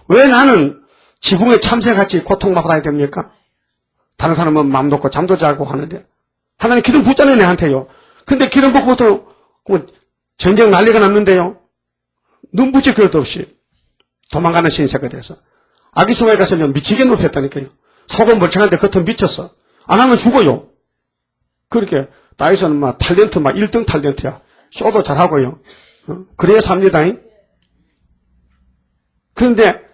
왜 나는 지붕의 참새같이 고통받고 다녀야 됩니까? 다른 사람은 마음 놓고 잠도 자고 하는데 하나님 기름 붓잖아요 내한테요. 근데 기름 붓고도 전쟁 난리가 났는데요. 눈 붙일 것도 없이 도망가는 신세가 돼서 아기소에 가서요 미치게 높였다니까요. 속은 멀쩡한데 겉은 미쳤어. 안 하면 죽어요. 그렇게 다윗은 막 탤런트 막 1등 탤런트야. 쇼도 잘하고요. 그래야 삽니다. 그런데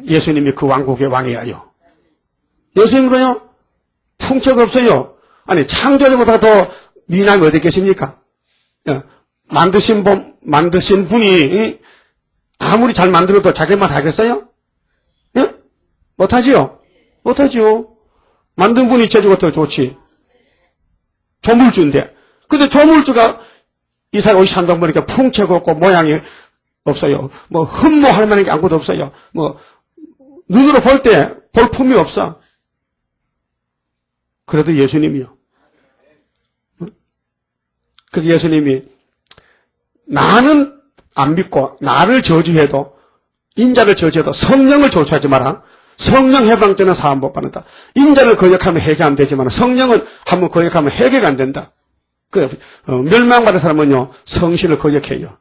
예수님이 그 왕국의 왕이에요. 예수님은요 풍채가 없어요. 아니 창조자보다 더 미남이 어디 계십니까? 만드신 분이 아무리 잘 만들어도 자기만 하겠어요? 예? 못하지요? 못하지요. 만든 분이 제주가 더 좋지. 조물주인데. 근데 조물주가 이사가 옷이 산다고 보니까 풍채가 없고 모양이 없어요. 뭐 흠모할 만한 게 아무것도 없어요. 뭐 눈으로 볼 때 볼품이 없어. 그래도 예수님이요. 그래서 예수님이 나는 안 믿고 나를 저주해도 인자를 저주해도 성령을 저주하지 마라. 성령 해방 때는 사함 못 받는다. 인자를 거역하면 해결 안 되지만 성령을 한번 거역하면 해결이 안 된다. 멸망받은 사람은요 성신을 거역해요.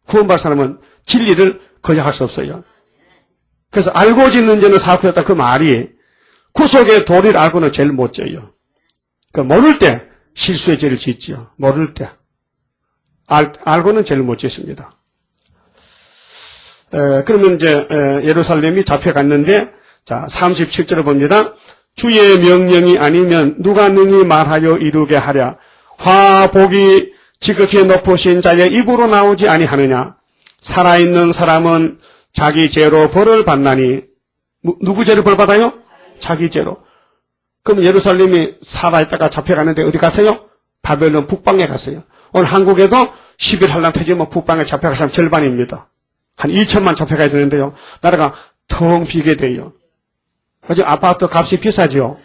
구원받은 사람은 진리를 거역할 수 없어요. 그래서 알고 짓는 죄는 사업했다 그 말이 구속의 도리를 알고는 죄를 못 져요. 모를 때 실수의 죄를 짓지요. 모를 때. 알고는 죄를 못 짓습니다. 그러면 이제 예루살렘이 잡혀갔는데 자 37절을 봅니다. 주의 명령이 아니면 누가 능히 말하여 이루게 하랴. 화복이 지극히 높으신 자의 입으로 나오지 아니하느냐. 살아있는 사람은 자기 죄로 벌을 받나니. 누구 죄로 벌 받아요? 자기 죄로. 그럼 예루살렘이 살아있다가 잡혀갔는데 어디 갔어요? 바벨론 북방에 갔어요. 오늘 한국에도 11한란 터지면 북방에 잡혀갈 사람 절반입니다. 한 2천만 잡혀가야 되는데요. 나라가 텅 비게 돼요. 요즘 아파트 값이 비싸죠.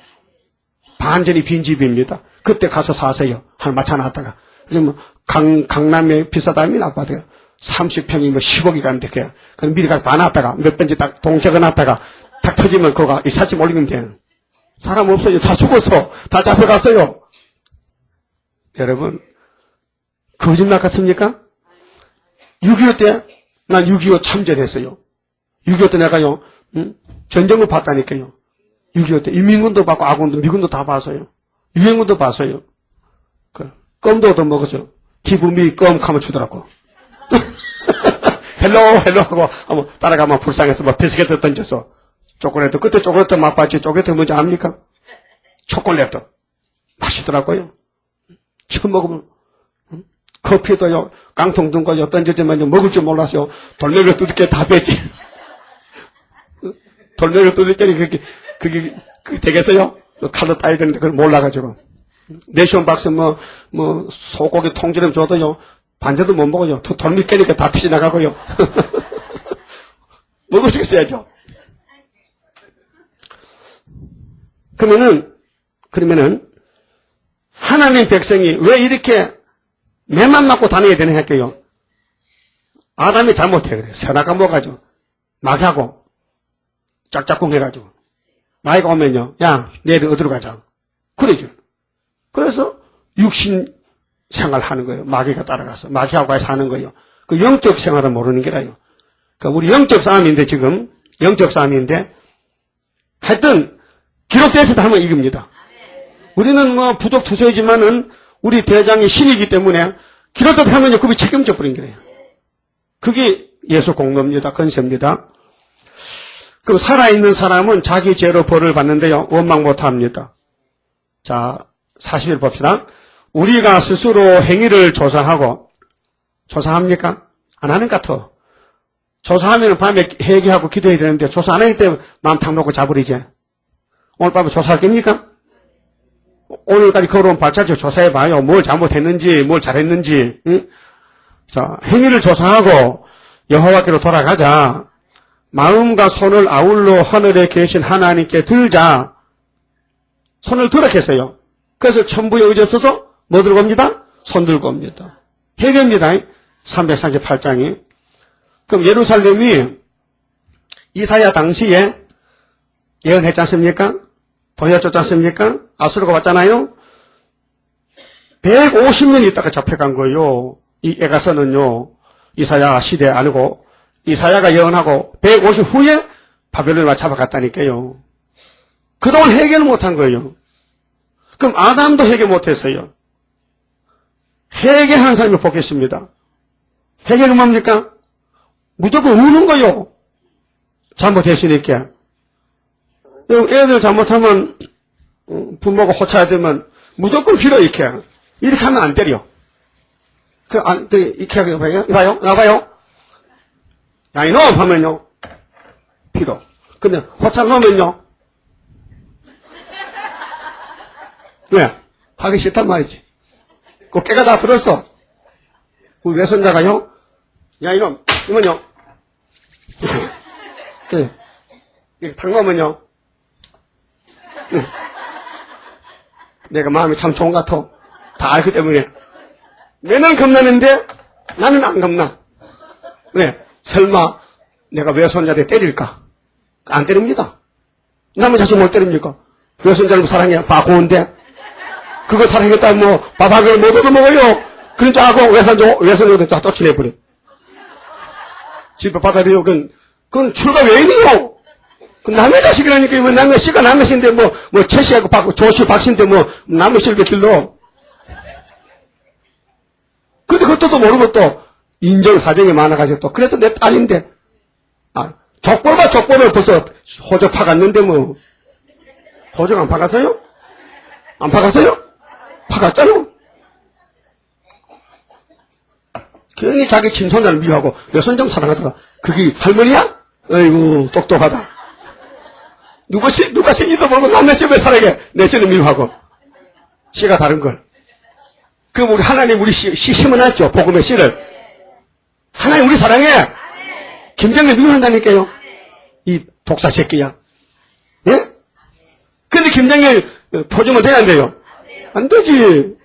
반전이 빈집입니다. 그때 가서 사세요. 한 맞춰놨다가. 요즘 강남에 비싸다면 아파트가 30평이면 10억이 가는데 그럼 미리 가서 다 놨다가 몇 번째 딱 동적어 놨다가 탁 터지면 그거 이 사치 몰리면 돼. 사람 없어요. 다 죽었어. 다 잡혀갔어요. 여러분, 거짓말 같습니까? 6.25 때, 난 6.25 참전했어요. 6.25 때 내가요, 전쟁을 봤다니까요. 6.25 때, 인민군도 봤고, 아군도, 미군도 다 봤어요. 유엔군도 봤어요. 껌도 얻어먹었죠. 기부미 껌 하면 주더라고. 헬로 하고, 한번 따라가면 불쌍해서 막 비스켓 던져서. 초콜릿도, 그때 초콜릿도 맛봤지. 초콜릿 뭔지 압니까? 초콜릿도. 맛있더라고요. 처음 먹으면, 커피도요, 깡통 든 거요, 던져지면 먹을 줄 몰랐어요. 돌멩이를 두들겨 다 뺐지. 돌멩이를 두들겨, 그게 되겠어요? 칼로 따야 되는데 그걸 몰라가지고. 내시온 박스 소고기 통지름 줘도요, 반대도 못 먹어요. 돌멩이 깨니까 다 튀어나가고요. 먹을 수 있어야죠. 그러면은, 하나님 백성이 왜 이렇게 매만 맞고 다녀야 되는 할게요. 아담이 잘못해 그래. 선악과 먹어가지고 마귀하고 짝짝꿍 해가지고 마귀가 오면요, 야 내일 어디로 가자. 그러죠. 그래서 육신 생활하는 거예요. 마귀가 따라가서 마귀하고 사는 거예요. 그 영적 생활을 모르는 게라요. 그러니까 우리 영적 싸움인데 지금 영적 싸움인데 하여튼 기록돼서도 하면 이깁니다. 우리는 부족 투소이지만은 우리 대장이 신이기 때문에 기록대로 하면요, 그게 책임져 버린 거예요. 그게 예수 공로입니다. 건세입니다. 그럼 살아있는 사람은 자기 죄로 벌을 받는데요, 원망 못 합니다. 자, 40일 봅시다. 우리가 스스로 행위를 조사합니까? 안 하는 것 같아. 조사하면 밤에 회개하고 기도해야 되는데, 조사 안 하기 때문에 마음 탁 놓고 자버리지. 오늘 밤에 조사할 겁니까? 오늘까지 걸어온 발자취 조사해봐요. 뭘 잘못했는지, 뭘 잘했는지. 응? 자, 행위를 조사하고 여호와께로 돌아가자. 마음과 손을 아울러 하늘에 계신 하나님께 들자. 손을 들어 했어요. 그래서 천부에 의지 없어서 뭐 들고 옵니다? 손 들고 옵니다. 회개입니다. 338장이. 그럼 예루살렘이 이사야 당시에 예언했지 않습니까? 보여줬지 않습니까? 아수르가 왔잖아요? 150년 있다가 잡혀간 거예요. 이 에가서는요, 이사야 시대 아니고, 이사야가 예언하고, 150 후에 바벨론에 잡아갔다니까요. 그동안 해결을 못한 거예요. 그럼 아담도 해결 못했어요. 회개하는 사람을 보겠습니다. 회개가 뭡니까? 무조건 우는 거요. 잘못했으니까. 애들 잘못하면 부모가 호차야 되면 무조건 빌어 이렇게 하면 안 때려. 이렇게 하게 이봐요, 나봐요. 야 이놈 하면요 빌어. 근데 호차 놓으면요 왜? 하기 싫단 말이지. 그 깨가 다 들었어. 우리 외손자가요, 야 이놈 이면요 이렇게 탁 놓으면요, 내가 마음이 참 좋은 것 같아. 다 알기 때문에. 맨날 겁나는데 나는 안 겁나. 왜? 설마 내가 외손자한테 때릴까? 안 때립니다. 남의 자식 못 때립니까? 외손자를 사랑해. 바고운데 그거 사랑했다 밥 한 그릇 못 얻어먹어요. 그런 줄 알고 외손자한테 다 쫓아내버려. 집에 받아들여. 그건 출가 외인이요. 남의 자식이라니까. 왜 남의 씨가 남의 씨인데 최씨하고 조씨 박씨인데 남의 씨를 왜 길러? 근데 그것도 모르고 또 인정 사정이 많아가지고 또 그래도 내 딸인데 족보가 족보를 벌써 호적 파갔는데 호적 안 파갔어요? 안 파갔어요? 파갔잖아. 괜히 자기 친손자를 미워하고 내 손정 사랑하다가 그게 할머니야? 아이고 똑똑하다. 누가 생기도 모르고 남의 집에 사랑해. 내 집을 미워하고. 씨가 다른 걸. 그럼 우리 하나님 우리 씨 심어놨죠. 복음의 씨를. 하나님 우리 사랑해. 김정일 미워한다니까요. 이 독사 새끼야. 예? 근데 김정일 표정은 돼야 안 돼요? 안 되지.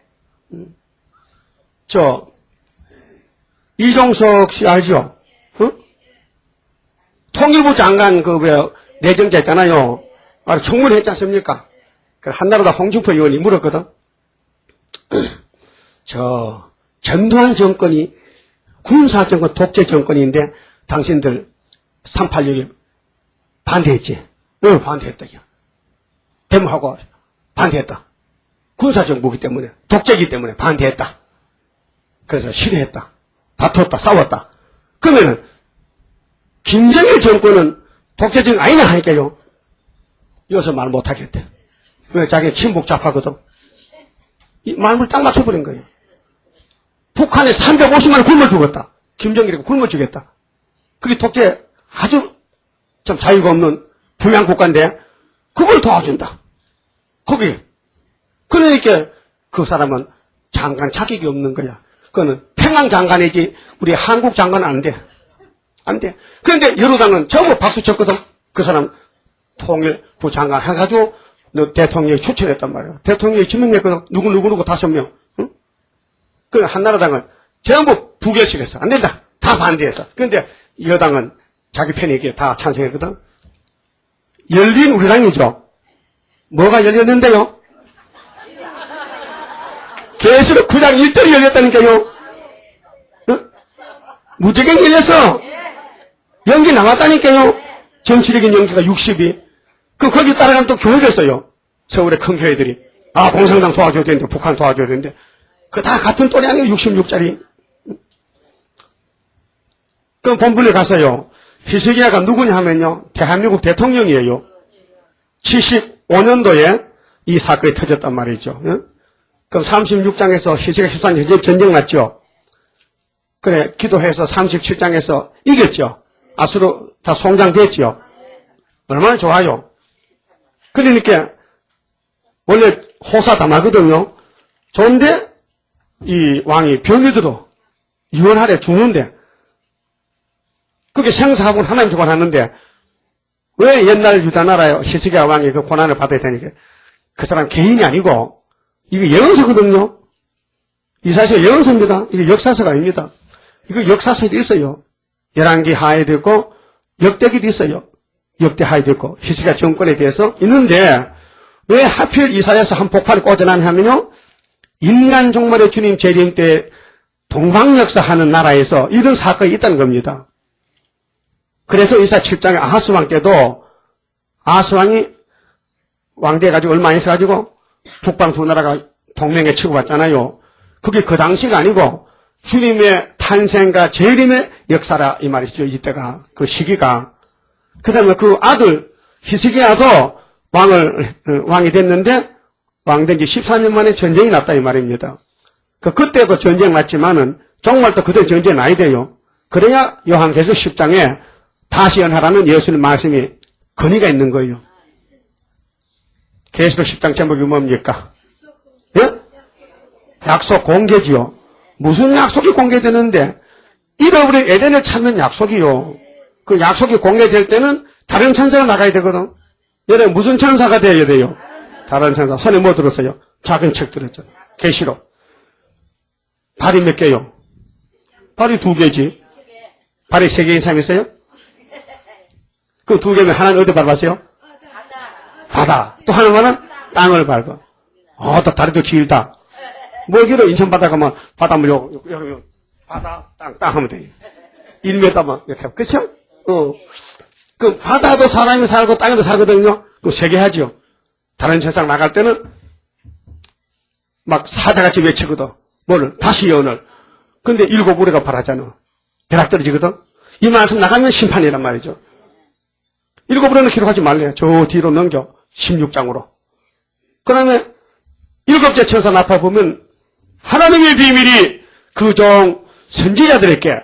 이종석 씨 알죠? 통일부 장관 내정자 있잖아요. 청문회 했지 않습니까? 한나라당 홍준표 의원이 물었거든. 전두환 정권이 군사정권 독재 정권인데 당신들 386에 반대했지? 응, 반대했다. 데모하고 반대했다. 군사정부기 때문에, 독재이기 때문에 반대했다. 그래서 싫어했다. 다퉜다. 싸웠다. 그러면은 김정일 정권은 독재정권 아니냐 하니까요. 여기서 말 못하겠대. 왜? 자기는 친북좌파거든. 이 말을 딱 맞춰버린 거예요. 북한에 350만 원 굶어 죽었다. 김정일이 굶어 주겠다. 그게 독재 아주 좀 자유가 없는 부양국가인데 그걸 도와준다. 거기. 그러니까 그 사람은 장관 자격이 없는 거야. 그거는 평양 장관이지 우리 한국 장관은 안 돼. 안 돼. 그런데 여로당은 전부 박수 쳤거든. 그 사람 통일부 장관 해가지고 너 대통령이 추천했단 말이야. 대통령이 지명했거든. 누구 5명. 응? 그 한나라당은 전부 부결식했어. 안 된다. 다 반대했어. 그런데 여당은 자기 편이기에 다 찬성했거든. 열린 우리당이죠. 뭐가 열렸는데요? 계수로 9장 1절이 열렸다니까요. 응? 무조건 열렸어. 연기 나왔다니까요. 정치적인 연기가 60이. 거기 따라가면 또 교회가 있어요. 서울의 큰 교회들이. 공산당 도와줘야 되는데, 북한 도와줘야 되는데. 다 같은 또래 아니에요, 66짜리. 그럼 본분에 가서요. 희석이야가 누구냐 하면요. 대한민국 대통령이에요. 75년도에 이 사건이 터졌단 말이죠. 응? 그럼 36장에서 희석이가 14년 전쟁 났죠. 그래, 기도해서 37장에서 이겼죠. 아수로 다 송장됐죠. 얼마나 좋아요. 그러니까 원래 호사담하거든요. 좋은데 이 왕이 병이 들어 이혼하래 죽는데 그게 생사하고는 하나님 주관하는데 왜 옛날 유다나라의 히스기야 왕이 그 고난을 받아야 되니까 그 사람 개인이 아니고 이거 예언서거든요. 이사시가 예언서입니다. 이게 역사서가 아닙니다. 이거 역사서에도 있어요. 열왕기 하에도 있고 역대기도 있어요. 역대 하에도 있고 히스기야 정권에 대해서 있는데 왜 하필 이사야서 한 폭발이 꽂아나냐 하면요. 인간 종말의 주님 재림 때 동방역사하는 나라에서 이런 사건이 있다는 겁니다. 그래서 이사 7장에 아하스 왕 때도 아하스 왕이 왕돼가지고 얼마 안 있어가지고 북방 두 나라가 동맹에 치고받잖아요. 그게 그 당시가 아니고 주님의 탄생과 재림의 역사라 이 말이죠. 이때가 그 시기가. 그 다음에 그 아들 히스기야도 왕이 됐는데 왕된 지 14년 만에 전쟁이 났다 이 말입니다. 그때 그 전쟁 났지만은 정말 또 그때 전쟁 나야 돼요. 그래야 요한계시록 10장에 다시 연하라는 예수님 말씀이 건의가 있는 거예요. 계시록 10장 제목이 뭡니까? 예? 약속 공개지요. 무슨 약속이 공개되는데 잃어버린 에덴을 찾는 약속이요. 그 약속이 공개될 때는 다른 천사가 나가야 되거든. 여러분 무슨 천사가 되어야 돼요? 다른 천사. 손에 뭐 들었어요? 작은 책 들었잖아. 계시록. 발이 몇 개요? 발이 2개지. 발이 3개 이상 있어요? 그 2개면 하나는 어디 밟았어요? 바다. 또 하나는 땅을 밟아. 또 다리도 길다. 뭐기로 인천 바다 가면 바닷물 여기 바다 땅 하면 돼요. 1m만 이렇게 하면 그쵸? 그 바다도 사람이 살고 땅에도 살거든요. 그 3개 하죠. 다른 세상 나갈 때는 막 사자같이 외치거든. 뭐를? 다시 연을. 근데 7우리가 바라잖아. 벼락 떨어지거든. 이 말씀 나가면 심판이란 말이죠. 7우리는 기록하지 말래요. 저 뒤로 넘겨. 16장으로. 그 다음에 7째 천사 나타보면 하나님의 비밀이 그 종 선지자들에게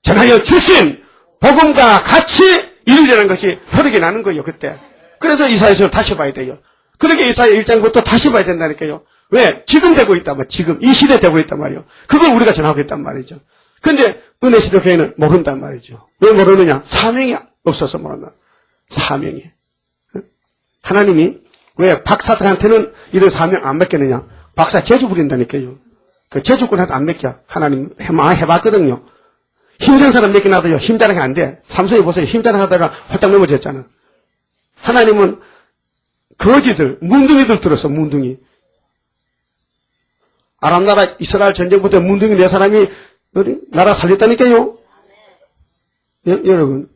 전하여 주신 복음과 같이 이루려는 것이 흐르게 나는 거예요. 그때. 그래서 이사야서를 다시 봐야 돼요. 그렇게 이사야 1장부터 다시 봐야 된다니까요. 왜? 지금 되고 있단 말이에요. 지금 이 시대에 되고 있단 말이에요. 그걸 우리가 전하고 있단 말이죠. 근데 은혜시대 교회는 모른단 말이죠. 왜 모르느냐? 사명이 없어서 모른다. 사명이. 하나님이 왜 박사들한테는 이런 사명 안 맡겼느냐? 박사 재주 부린다니까요. 그 재주꾼한테 안 맡겨. 하나님 해봤거든요. 힘센 사람 맡겨놔도요. 힘자랑이 안 돼. 삼성에 보세요. 힘자랑 하다가 홀딱 넘어졌잖아. 하나님은 거지들, 문둥이들 들었어, 문둥이. 아람 나라 이스라엘 전쟁부터 문둥이 네 사람이 나라 살렸다니까요. 여러분,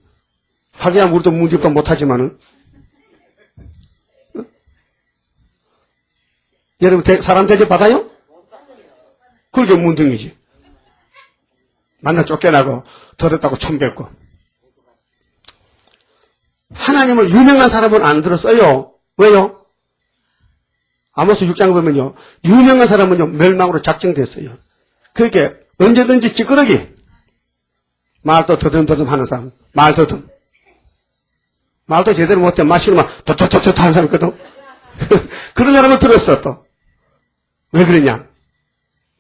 하기야 우리도 문집도 못하지만은. 여러분, 사람 대접 받아요? 그게 문둥이지. 만나 쫓겨나고, 더럽다고 촌뱉고. 하나님을 유명한 사람은 안 들었어요. 왜요? 아모스 6장 보면요, 유명한 사람은요, 멸망으로 작정됐어요. 그렇게 언제든지 찌끄러기. 말도 더듬더듬 하는 사람. 말더듬. 말도 제대로 못해. 마시고만 더더더더 하는 사람 있거든. 그런 사람을 들었어, 또. 왜 그러냐?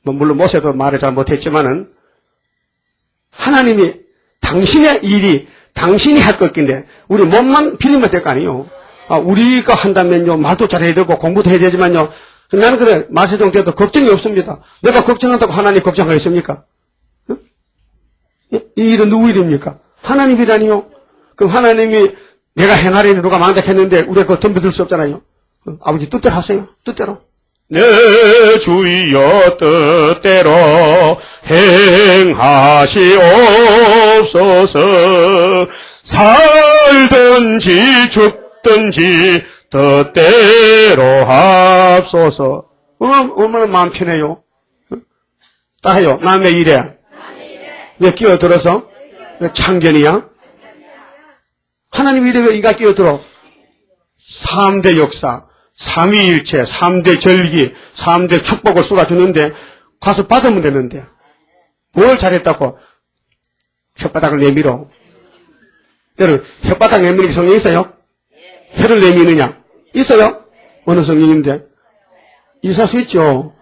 뭐 물론 모세도 말을 잘 못했지만은 하나님이 당신의 일이 당신이 할 것인데 우리 몸만 빌리면 될 거 아니에요. 우리가 한다면요, 말도 잘해야 되고 공부도 해야 되지만요, 나는 그래, 마세종 때도 걱정이 없습니다. 내가 걱정한다고 하나님 걱정하겠습니까? 응? 이 일은 누구 일입니까? 하나님 일아니요. 그럼 하나님이 내가 행하려니 누가 망작했는데 우리가 그거 덤벼들 수 없잖아요. 아버지 뜻대로 하세요. 뜻대로.
내 주여 뜻대로 행하시옵소서. 살든지 죽든지 뜻대로 합소서.
얼마나 마음 편해요. 따해요. 남의 일에 왜 끼어들어서? 왜 참견이야? 하나님 일에 왜 이가 끼어들어? 3대 역사, 삼위일체, 3대 절기, 3대 축복을 쏟아주는데 가서 받으면 되는데 뭘 잘했다고 혓바닥을 내밀어. 여러분, 혓바닥 내미는 게 성경에 있어요? 혀를 내미느냐? 있어요? 어느 성경인데? 이사수 있죠?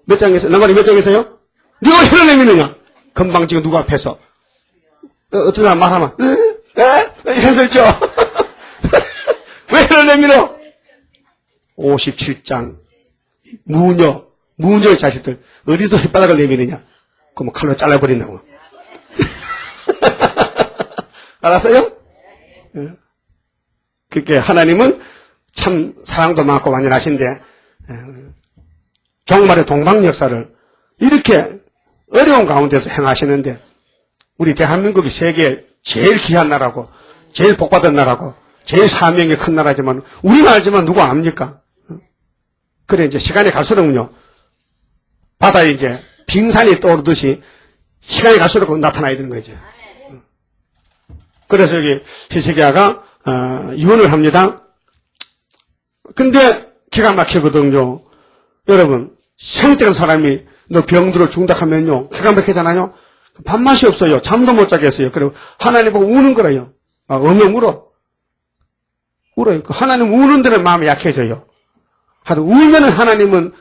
몇 장에서, 나만이 몇 장에서요? 네가 혀를 내미느냐? 금방 지금 누구 앞에서 어떤 사람 말하면 해서 있죠? 왜 혀를 내밀어? 57장 무녀의 자식들 어디서 혓바닥을 내미느냐? 그럼 칼로 잘라버린다고. 알았어요? 그렇게 하나님은 참 사랑도 많고 완전하신데 종말의 동방 역사를 이렇게 어려운 가운데서 행하시는데 우리 대한민국이 세계에 제일 귀한 나라고 제일 복받은 나라고 제일 사명이 큰 나라지만 우리는 알지만 누가 압니까? 그래 이제 시간이 갈수록요 바다에 이제 빙산이 떠오르듯이 시간이 갈수록 나타나야 되는 거죠. 그래서 여기 히스기야가 유언을 합니다. 근데 기가 막히거든요. 여러분, 생뚱한 사람이 너 병들어 죽는다 하면요 기가 막히잖아요. 밥맛이 없어요. 잠도 못 자겠어요. 그리고 하나님 보고 우는 거래요. 엉엉 울어요. 하나님 우는 데는 마음이 약해져요. 하도 울면은 하나님은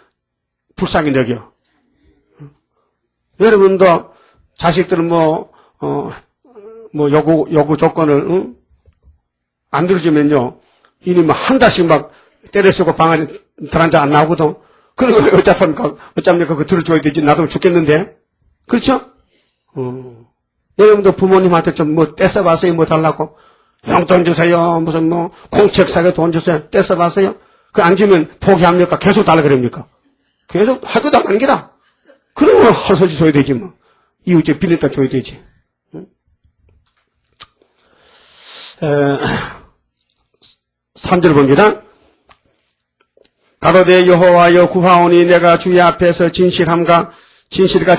불쌍히 여겨. 여러분도 자식들은 요구 조건을, 안 들어주면요, 이미 한 달씩 막 때려쓰고 방 안에 들어앉아 안 나오거든. 그런 거 어차피 그거 들어줘야 되지. 나도 죽겠는데. 그렇죠? 여러분도 부모님한테 좀 떼써봤어요? 달라고? 용돈 주세요. 무슨 공책 사게 돈 주세요. 떼써봤어요? 그 안 주면 포기합니까? 계속 달라 그럽니까? 계속 할 것도 안 기라. 그러면 할 소리 줘야 되지 뭐. 이웃집 빌렸다 줘야 되지. 3절 봅니다. 가로되 여호와여 구하오니 내가 주의 앞에서 진실과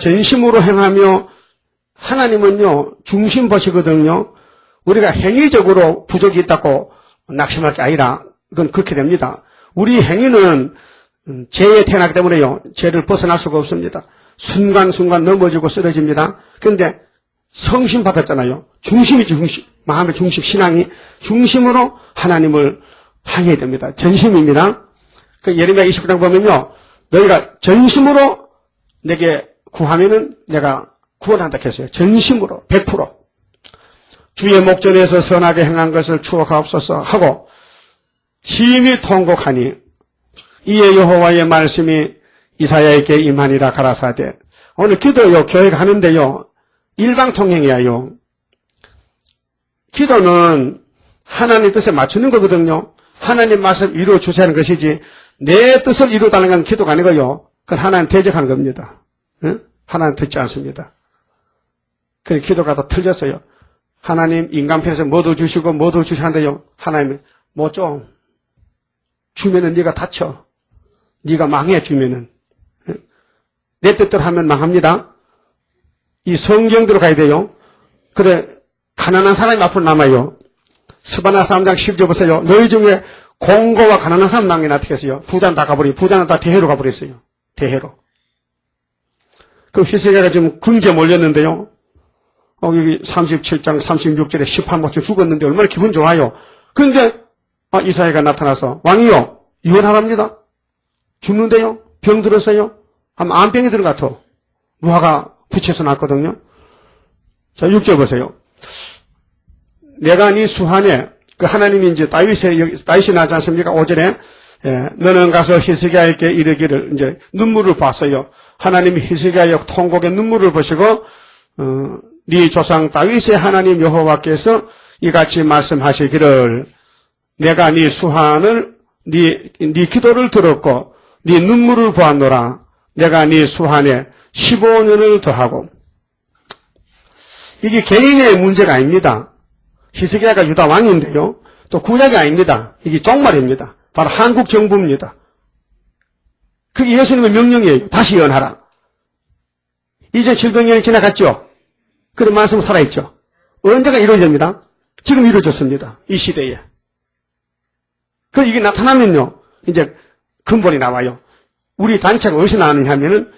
전심으로 행하며 하나님은요 중심 보시거든요. 우리가 행위적으로 부족이 있다고 낙심할 게 아니라 이건 그렇게 됩니다. 우리 행위는 죄에 태어나기 때문에요 죄를 벗어날 수가 없습니다. 순간순간 넘어지고 쓰러집니다. 그런데 성심 받았잖아요. 중심이지 중심. 마음의 중심, 신앙이 중심으로 하나님을 향해야 됩니다. 전심입니다. 그 예레미야 29장 보면요. 너희가 전심으로 내게 구하면은 내가 구원한다 했어요. 전심으로 100%. 주의 목전에서 선하게 행한 것을 추억하옵소서 하고 심히 통곡하니 이에 여호와의 말씀이 이사야에게 임하니라 가라사대. 오늘 기도요 교회가 하는데요 일방통행이에요. 기도는 하나님 뜻에 맞추는 거거든요. 하나님 말씀 이루어 주시는 것이지 내 뜻을 이루어달라는 건 기도가 아니고요. 그건 하나님 대적하는 겁니다. 응? 하나님 듣지 않습니다. 그래 기도가 다 틀렸어요. 하나님 인간 편에서 뭐도 주시고 뭐도 주시는데요. 하나님이 뭐 좀 주면은 네가 다쳐. 네가 망해 주면은. 내 뜻대로 하면 망합니다. 이 성경대로 가야 돼요. 그래 가난한 사람이 앞으로 남아요. 스바나 3장 10절 보세요. 너희 중에 공고와 가난한 사람 남게 나타났어요. 부자는 다 가버리고 부자는 다 대해로 가버렸어요. 대해로. 그 히스기야가 지금 궁지에 몰렸는데요. 여기 37장 36절에 18모처 죽었는데 얼마나 기분 좋아요. 그런데 이사야가 나타나서 왕이요 유언하랍니다. 죽는데요. 병 들었어요. 아마 암병이 들은 것 같아. 무화과 붙여서 났거든요. 자 6절 보세요. 내가 네 수한에 그 하나님이 이제 다윗이 나지 않습니까? 5절에 너는 가서 히스기야에게 이르기를 이제 눈물을 봤어요. 하나님이 히스기야의 통곡의 눈물을 보시고 네 조상 다윗의 하나님 여호와께서 이같이 말씀하시기를 내가 네 수한을 네 기도를 들었고 네 눈물을 보았노라. 내가 네 수한에 15년을 더하고. 이게 개인의 문제가 아닙니다. 히스기야가 유다 왕인데요. 또 구약이 아닙니다. 이게 종말입니다. 바로 한국 정부입니다. 그게 예수님의 명령이에요. 다시 예언하라. 이제 700년이 지나갔죠. 그런 말씀은 살아있죠. 언제가 이루어집니다. 지금 이루어졌습니다. 이 시대에. 그 이게 나타나면요. 이제 근본이 나와요. 우리 단체가 어디서 나왔느냐 하면은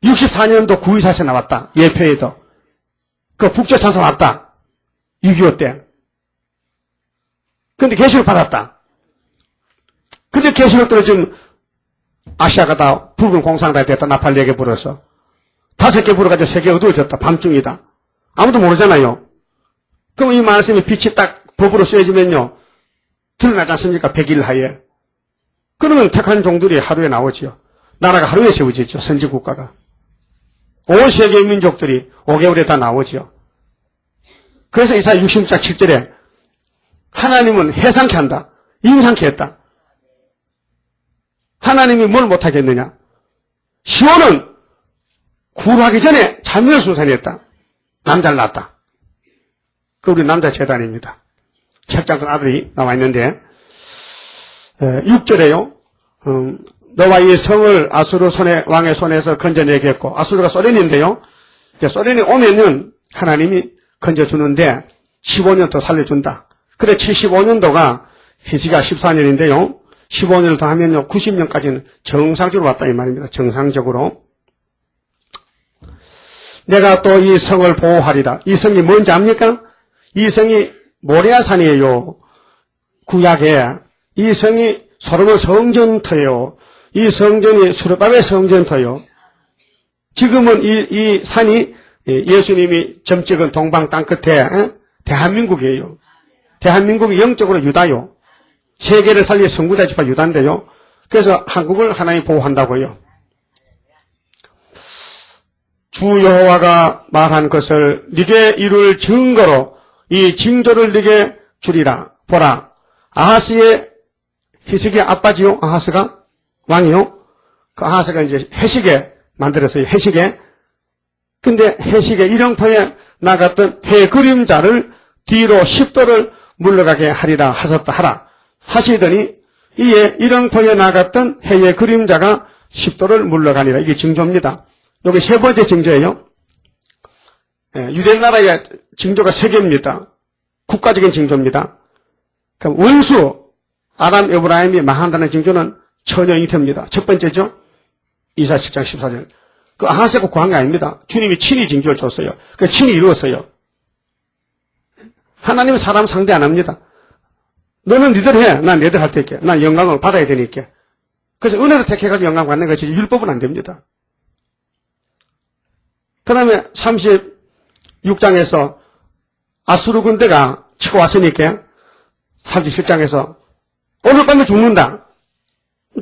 64년도 9.24에서 나왔다. 예표에도. 그 북조산서 왔다. 6.25 때. 근데 계시록 받았다. 근데 계시록들은 지금 아시아가 다 붉은 공상당이 됐다. 나팔 4개 불어서. 5개 불어가지고 3개 어두워졌다. 밤중이다. 아무도 모르잖아요. 그럼 이 말씀이 빛이 딱 법으로 쓰여지면요. 드러나지 않습니까? 100일 하에. 그러면 택한 종들이 하루에 나오지요. 나라가 하루에 세워지죠. 선지국가가. 온 세계 민족들이 5개월에 다 나오지요. 그래서 이사야 60장 7절에 하나님은 해상케 한다. 임상케 했다. 하나님이 뭘 못하겠느냐. 시온은 구루하기 전에 자멸 순산했다. 남자를 낳았다. 그 우리 남자 재단입니다. 철장큰 아들이 나와 있는데 6절에요. 너와 이 성을 아수르 왕의 손에서 건져내겠고 아수르가 소련인데요. 소련이 오면은 하나님이 건져주는데 15년 더 살려준다. 그래 75년도가 히스기야 14년인데요. 15년을 더 하면요. 90년까지는 정상적으로 왔다 이 말입니다. 정상적으로. 내가 또 이 성을 보호하리라. 이 성이 뭔지 압니까? 이 성이 모리아산이에요. 구약에. 이 성이 솔로몬 성전터예요. 이 성전이 수르바벨 성전터예요. 지금은 이 산이 예수님이 점 찍은 동방 땅끝에 대한민국이에요. 대한민국이 영적으로 유다요. 세계를 살릴 선구자 지파 유다인데요. 그래서 한국을 하나님이 보호한다고요. 주 여호와가 말한 것을 네게 이룰 증거로 이 징조를 네게 주리라. 보라. 아하스의 히스기야 아빠지요. 아하스가 왕이요. 그 아하스가 이제 해시계 만들었어요. 해시계. 근데 해시계 일형포에 나갔던 해 그림자를 뒤로 10도를 물러가게 하리라 하셨다 하라. 하시더니 이에 일형포에 나갔던 해의 그림자가 10도를 물러가니라. 이게 징조입니다. 여기 세 번째 징조예요. 유대나라의 징조가 3개입니다. 국가적인 징조입니다. 그럼 원수 아람 에브라임이 망한다는 징조는 전혀 잉태입니다. 첫 번째죠. 이사야 7장 14절. 그 아하스가 구한 게 아닙니다. 주님이 친히 징조를 줬어요. 그 친히 이루었어요. 하나님은 사람 상대 안 합니다. 너는 니들 해. 난 내들 할 테니까. 난 영광을 받아야 되니까. 그래서 은혜로 택해가지고 영광 받는 것이 율법은 안 됩니다. 그 다음에 36장에서 아수르 군대가 치고 왔으니까 37장에서 오늘 밤에 죽는다.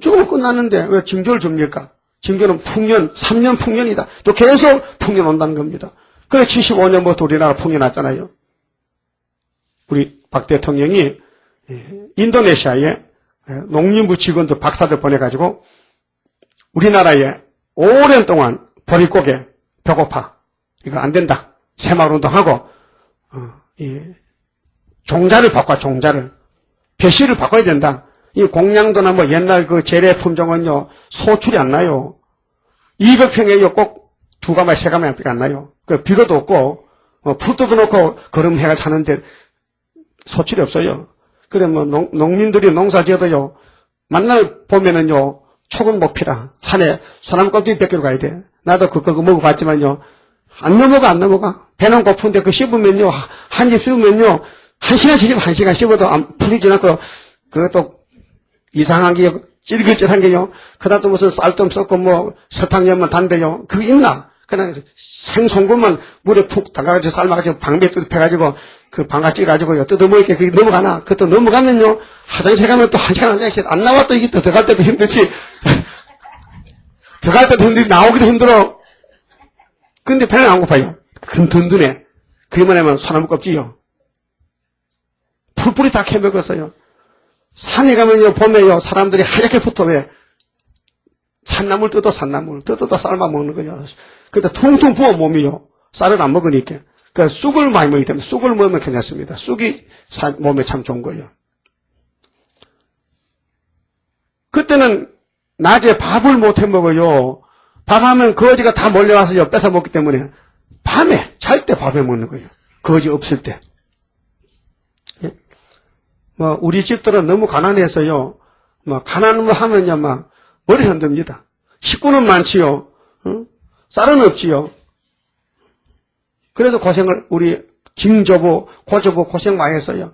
죽으면 끝났는데 왜 징조를 줍니까? 징조는 풍년, 3년 풍년이다. 또 계속 풍년 온다는 겁니다. 그래 75년부터 우리나라 풍년 왔잖아요. 우리 박 대통령이 인도네시아에 농림부 직원들 박사들 보내가지고 우리나라에 오랜 동안 보릿고개 배고파. 이거 안 된다. 새마을운동하고 종자를 바꿔, 종자를. 배씨를 바꿔야 된다. 이 공양도나 뭐 옛날 그 재래 품종은요, 소출이 안 나요. 200평에요, 꼭 2가마에 3가마밖에 안 나요. 그 비료도 없고, 풀도 놓고 걸음해가 사는데 소출이 없어요. 그래, 뭐, 농민들이 농사 지어도요, 만날 보면은요, 초근 못 피라. 산에 소나무 껍데기 뺏기러 가야 돼. 나도 그거 먹어봤지만요, 안 넘어가. 배는 고픈데 그 씹으면요, 한 입 씹으면요, 1시간 씹으면 1시간 씹어도 안 풀리지 않고, 그것도 이상한 게, 찔글찔한 게요, 그 다음 또 무슨 쌀도 썩고 뭐, 설탕염만 단데요, 그게 있나? 그냥 생송금만 물에 푹 담가가지고 삶아가지고 방배에 뜯어가지고 그 방아 찌가지고요, 뜯어먹을게 그게 넘어가나? 그것도 넘어가면요, 화장실 가면 또 1시간 앉아있어요. 안 나와 또 이게 또 들어갈 때도 힘들지. 들어갈 때도 힘들지, 나오기도 힘들어. 근데 배는 안 고파요. 든든해. 그러면 하면 소나무 껍질이요. 풀뿌리 다 캐먹었어요. 산에 가면요, 봄에요, 사람들이 하얗게 붙어, 왜? 산나물 뜯어 삶아 먹는 거죠. 그때 퉁퉁 부어 몸이요. 쌀을 안 먹으니까. 그 쑥을 많이 먹기 때문에 쑥을 먹으면 괜찮습니다. 쑥이 몸에 참 좋은 거예요. 그때는 낮에 밥을 못 해 먹어요. 밥하면 거지가 다 몰려와서요, 뺏어 먹기 때문에 밤에 잘 때 밥에 먹는 거예요. 거지 없을 때. 예? 뭐 우리 집들은 너무 가난해서요. 뭐 가난을 하면요, 막 머리 흔듭니다. 식구는 많지요. 쌀은 없지요. 그래서 고생을 우리 김조부, 고조부 고생 많이 했어요.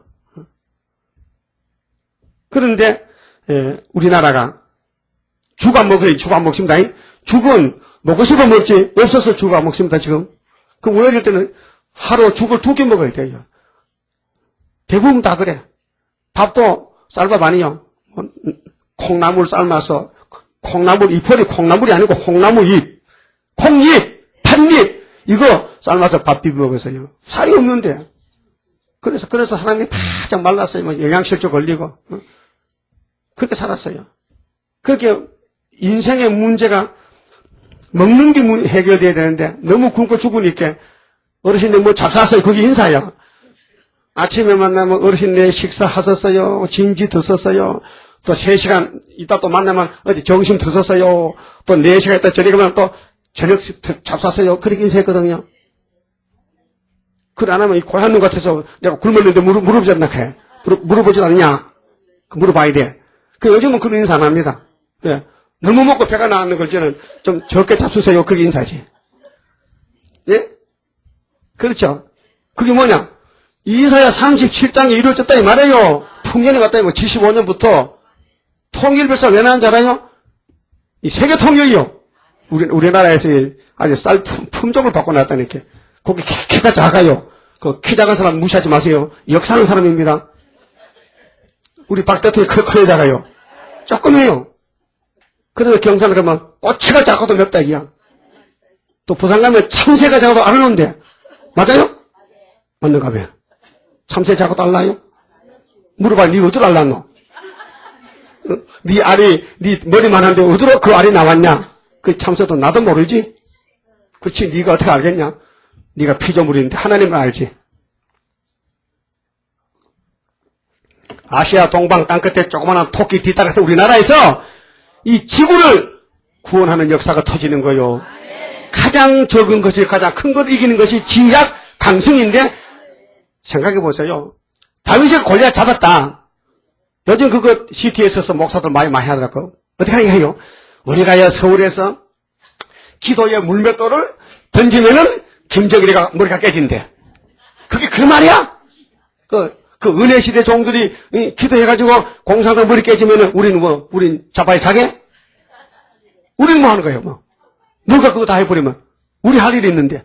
그런데 우리나라가 죽 안 먹어요. 죽 안 먹습니다. 죽은 먹고 싶어 먹지 없어서 죽 안 먹습니다. 지금. 그 우리 때는 하루 죽을 2끼 먹어야 돼요. 대부분 다 그래. 밥도 쌀밥 아니요. 콩나물 삶아서 콩나물 잎이 콩나물이 아니고 콩나물 잎, 콩잎, 팥잎 이거 삶아서 밥 비벼 먹어서요. 살이 없는데. 그래서 사람이 바짝 말랐어요. 뭐 영양실조 걸리고. 그렇게 살았어요. 그렇게 인생의 문제가 먹는 게 해결돼야 되는데 너무 굶고 죽으니까 어르신들 뭐 잡사왔어요. 그게 인사야. 아침에 만나면 어르신네 식사하셨어요. 진지 드셨어요. 또 3시간 있다 또 만나면 어디 점심 드셨어요. 또 4시간 있다 저녁에 가면 또 저녁 잡쌌어요. 그렇게 인사했거든요. 그래 안 하면 이 고향 놈 같아서 내가 굶었는데 물어보지 않나 해. 물어보지 않냐. 물어봐야 돼. 요즘은 그런 인사 안 합니다. 예. 너무 먹고 배가 나왔는 걸 저는 좀 적게 잡수세요. 그게 인사지. 예? 그렇죠. 그게 뭐냐. 이사야 37장에 이루어졌다 이 말이에요. 풍년에 갔다 뭐 75년부터 통일별사 왜 나온 줄 알아요? 이 세계 통일이요. 우리나라에서 아주 쌀 품종을 바꿔놨다니까. 거기 키가 작아요. 그 키 작은 사람 무시하지 마세요. 역사하는 사람입니다. 우리 박 대통령이 크게 작아요. 조금해요. 그래서 경산을 가면 꼬치가 작아도 맵다 이야. 또 부산 가면 참새가 작아도 안 오는데. 맞아요? 맞는가 봐요. 참새 작아도 알라요? 물어봐, 니 어디로 알랐노? 니 알이, 니 머리만한데 어디로 그 알이 나왔냐? 그 참새도 나도 모르지? 그렇지, 니가 어떻게 알겠냐? 니가 피조물인데 하나님은 알지. 아시아 동방 땅끝에 조그마한 토끼 뒤따라서 우리나라에서 이 지구를 구원하는 역사가 터지는 거요. 가장 적은 것이 가장 큰 걸 이기는 것이 지약 강승인데 생각해 보세요. 다윗이 골리앗 잡았다. 요즘 그거 CT에서 목사들 많이 하더라고. 어떻게 해요? 우리가 서울에서 기도의 물맷돌을 던지면은 김정일이가 머리가 깨진대. 그게 그 말이야? 그 은혜 시대 종들이 기도해가지고 공산당 머리 깨지면은 우린 자바에 자게? 우리는 뭐 하는 거예요, 뭐? 누가 그거 다 해버리면? 우리 할 일이 있는데.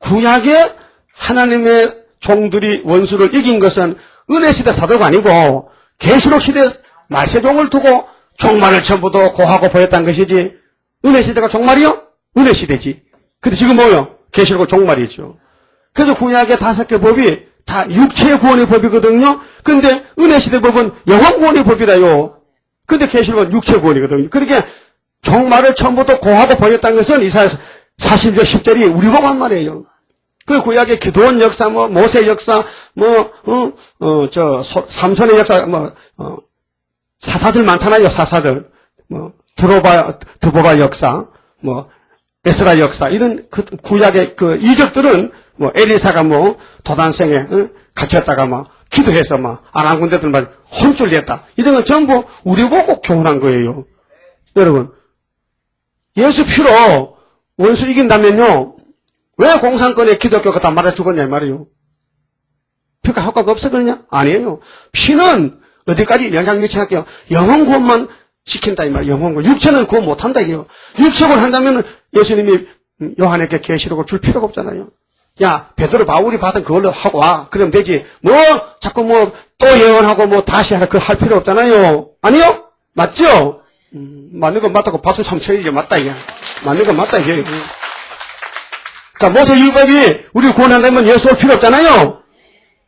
구약에 하나님의 종들이 원수를 이긴 것은 은혜 시대 사도가 아니고 계시록 시대 말세종을 두고 종말을 전부도 고하고 보였다는 것이지. 은혜 시대가 종말이요? 은혜 시대지. 근데 지금 뭐요? 계시록 종말이죠. 그래서 구약의 5개 법이 다 육체의 구원의 법이거든요. 근데 은혜시대 법은 영혼 구원의 법이라요. 근데 계시록은 육체 구원이거든요. 그러니까 종말을 처음부터 고하고 보였다는 것은 이사야서 40절 10절이 우리 보고 한 말이에요. 그 구약의 기도원 역사, 모세 역사, 삼손의 역사, 사사들 많잖아요, 사사들. 드보바 역사, 에스라 역사, 이런 그 구약의 그 이적들은, 엘리사가 도단성에, 갇혔다가 기도해서 아람 군대들 혼쭐 냈다. 이런 건 전부 우리 보고 교훈한 거예요. 여러분, 예수 피로 원수 이긴다면요, 왜 공산권에 기독교가 다 말아 죽었냐, 이 말이에요. 피가 효과가 없어, 그러냐? 아니에요. 피는 어디까지 영향 미치할게요. 영혼 구원만 시킨다, 이 말이에요. 영혼 구원. 육체는 구원 못한다, 이게요. 육체를 한다면 예수님이 요한에게 계시록을 줄 필요가 없잖아요. 야, 베드로 바울이 받은 그걸로 하고 와. 그러면 되지. 자꾸 또 예언하고 다시 하라. 그거 할 필요 없잖아요. 아니요? 맞죠? 맞는 건 맞다고 박수 참 쳐야지. 맞다, 이게. 맞는 건 맞다, 이게. 자, 모세 율법이 우리를 구원한다면 예수 올 필요 없잖아요.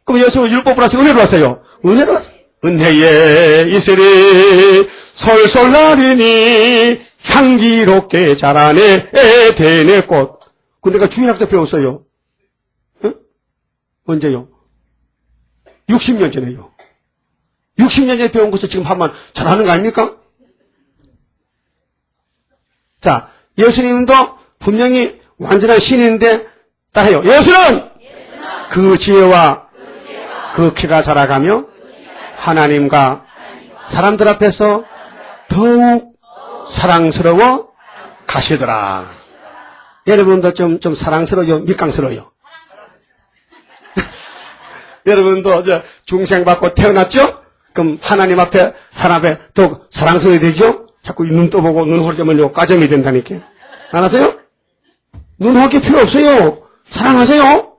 그럼 예수 율법 플러스 은혜로 왔어요. 은혜로 왔어요. 은혜에 있으리 솔솔 나리니 향기롭게 자라네 에덴의 꽃. 그 내가 주일학교 때 배웠어요. 응? 언제요? 60년 전에요. 60년 전에 배운 것을 지금 하면 잘하는 거 아닙니까? 자, 예수님도 분명히 완전한 신인데 따라해요. 예수는 그 지혜와 그 키가 자라가며 하나님과 사람들 앞에서 더욱 사랑스러워 가시더라. 여러분도 좀 사랑스러워요? 밑강스러워요? 여러분도 중생 받고 태어났죠? 그럼 하나님 앞에 사람 앞에 더욱 사랑스러워야 되죠? 자꾸 눈 떠보고 눈 홀리면 까정이 된다니까. 안 하세요? 눈 홀기 필요 없어요. 사랑하세요.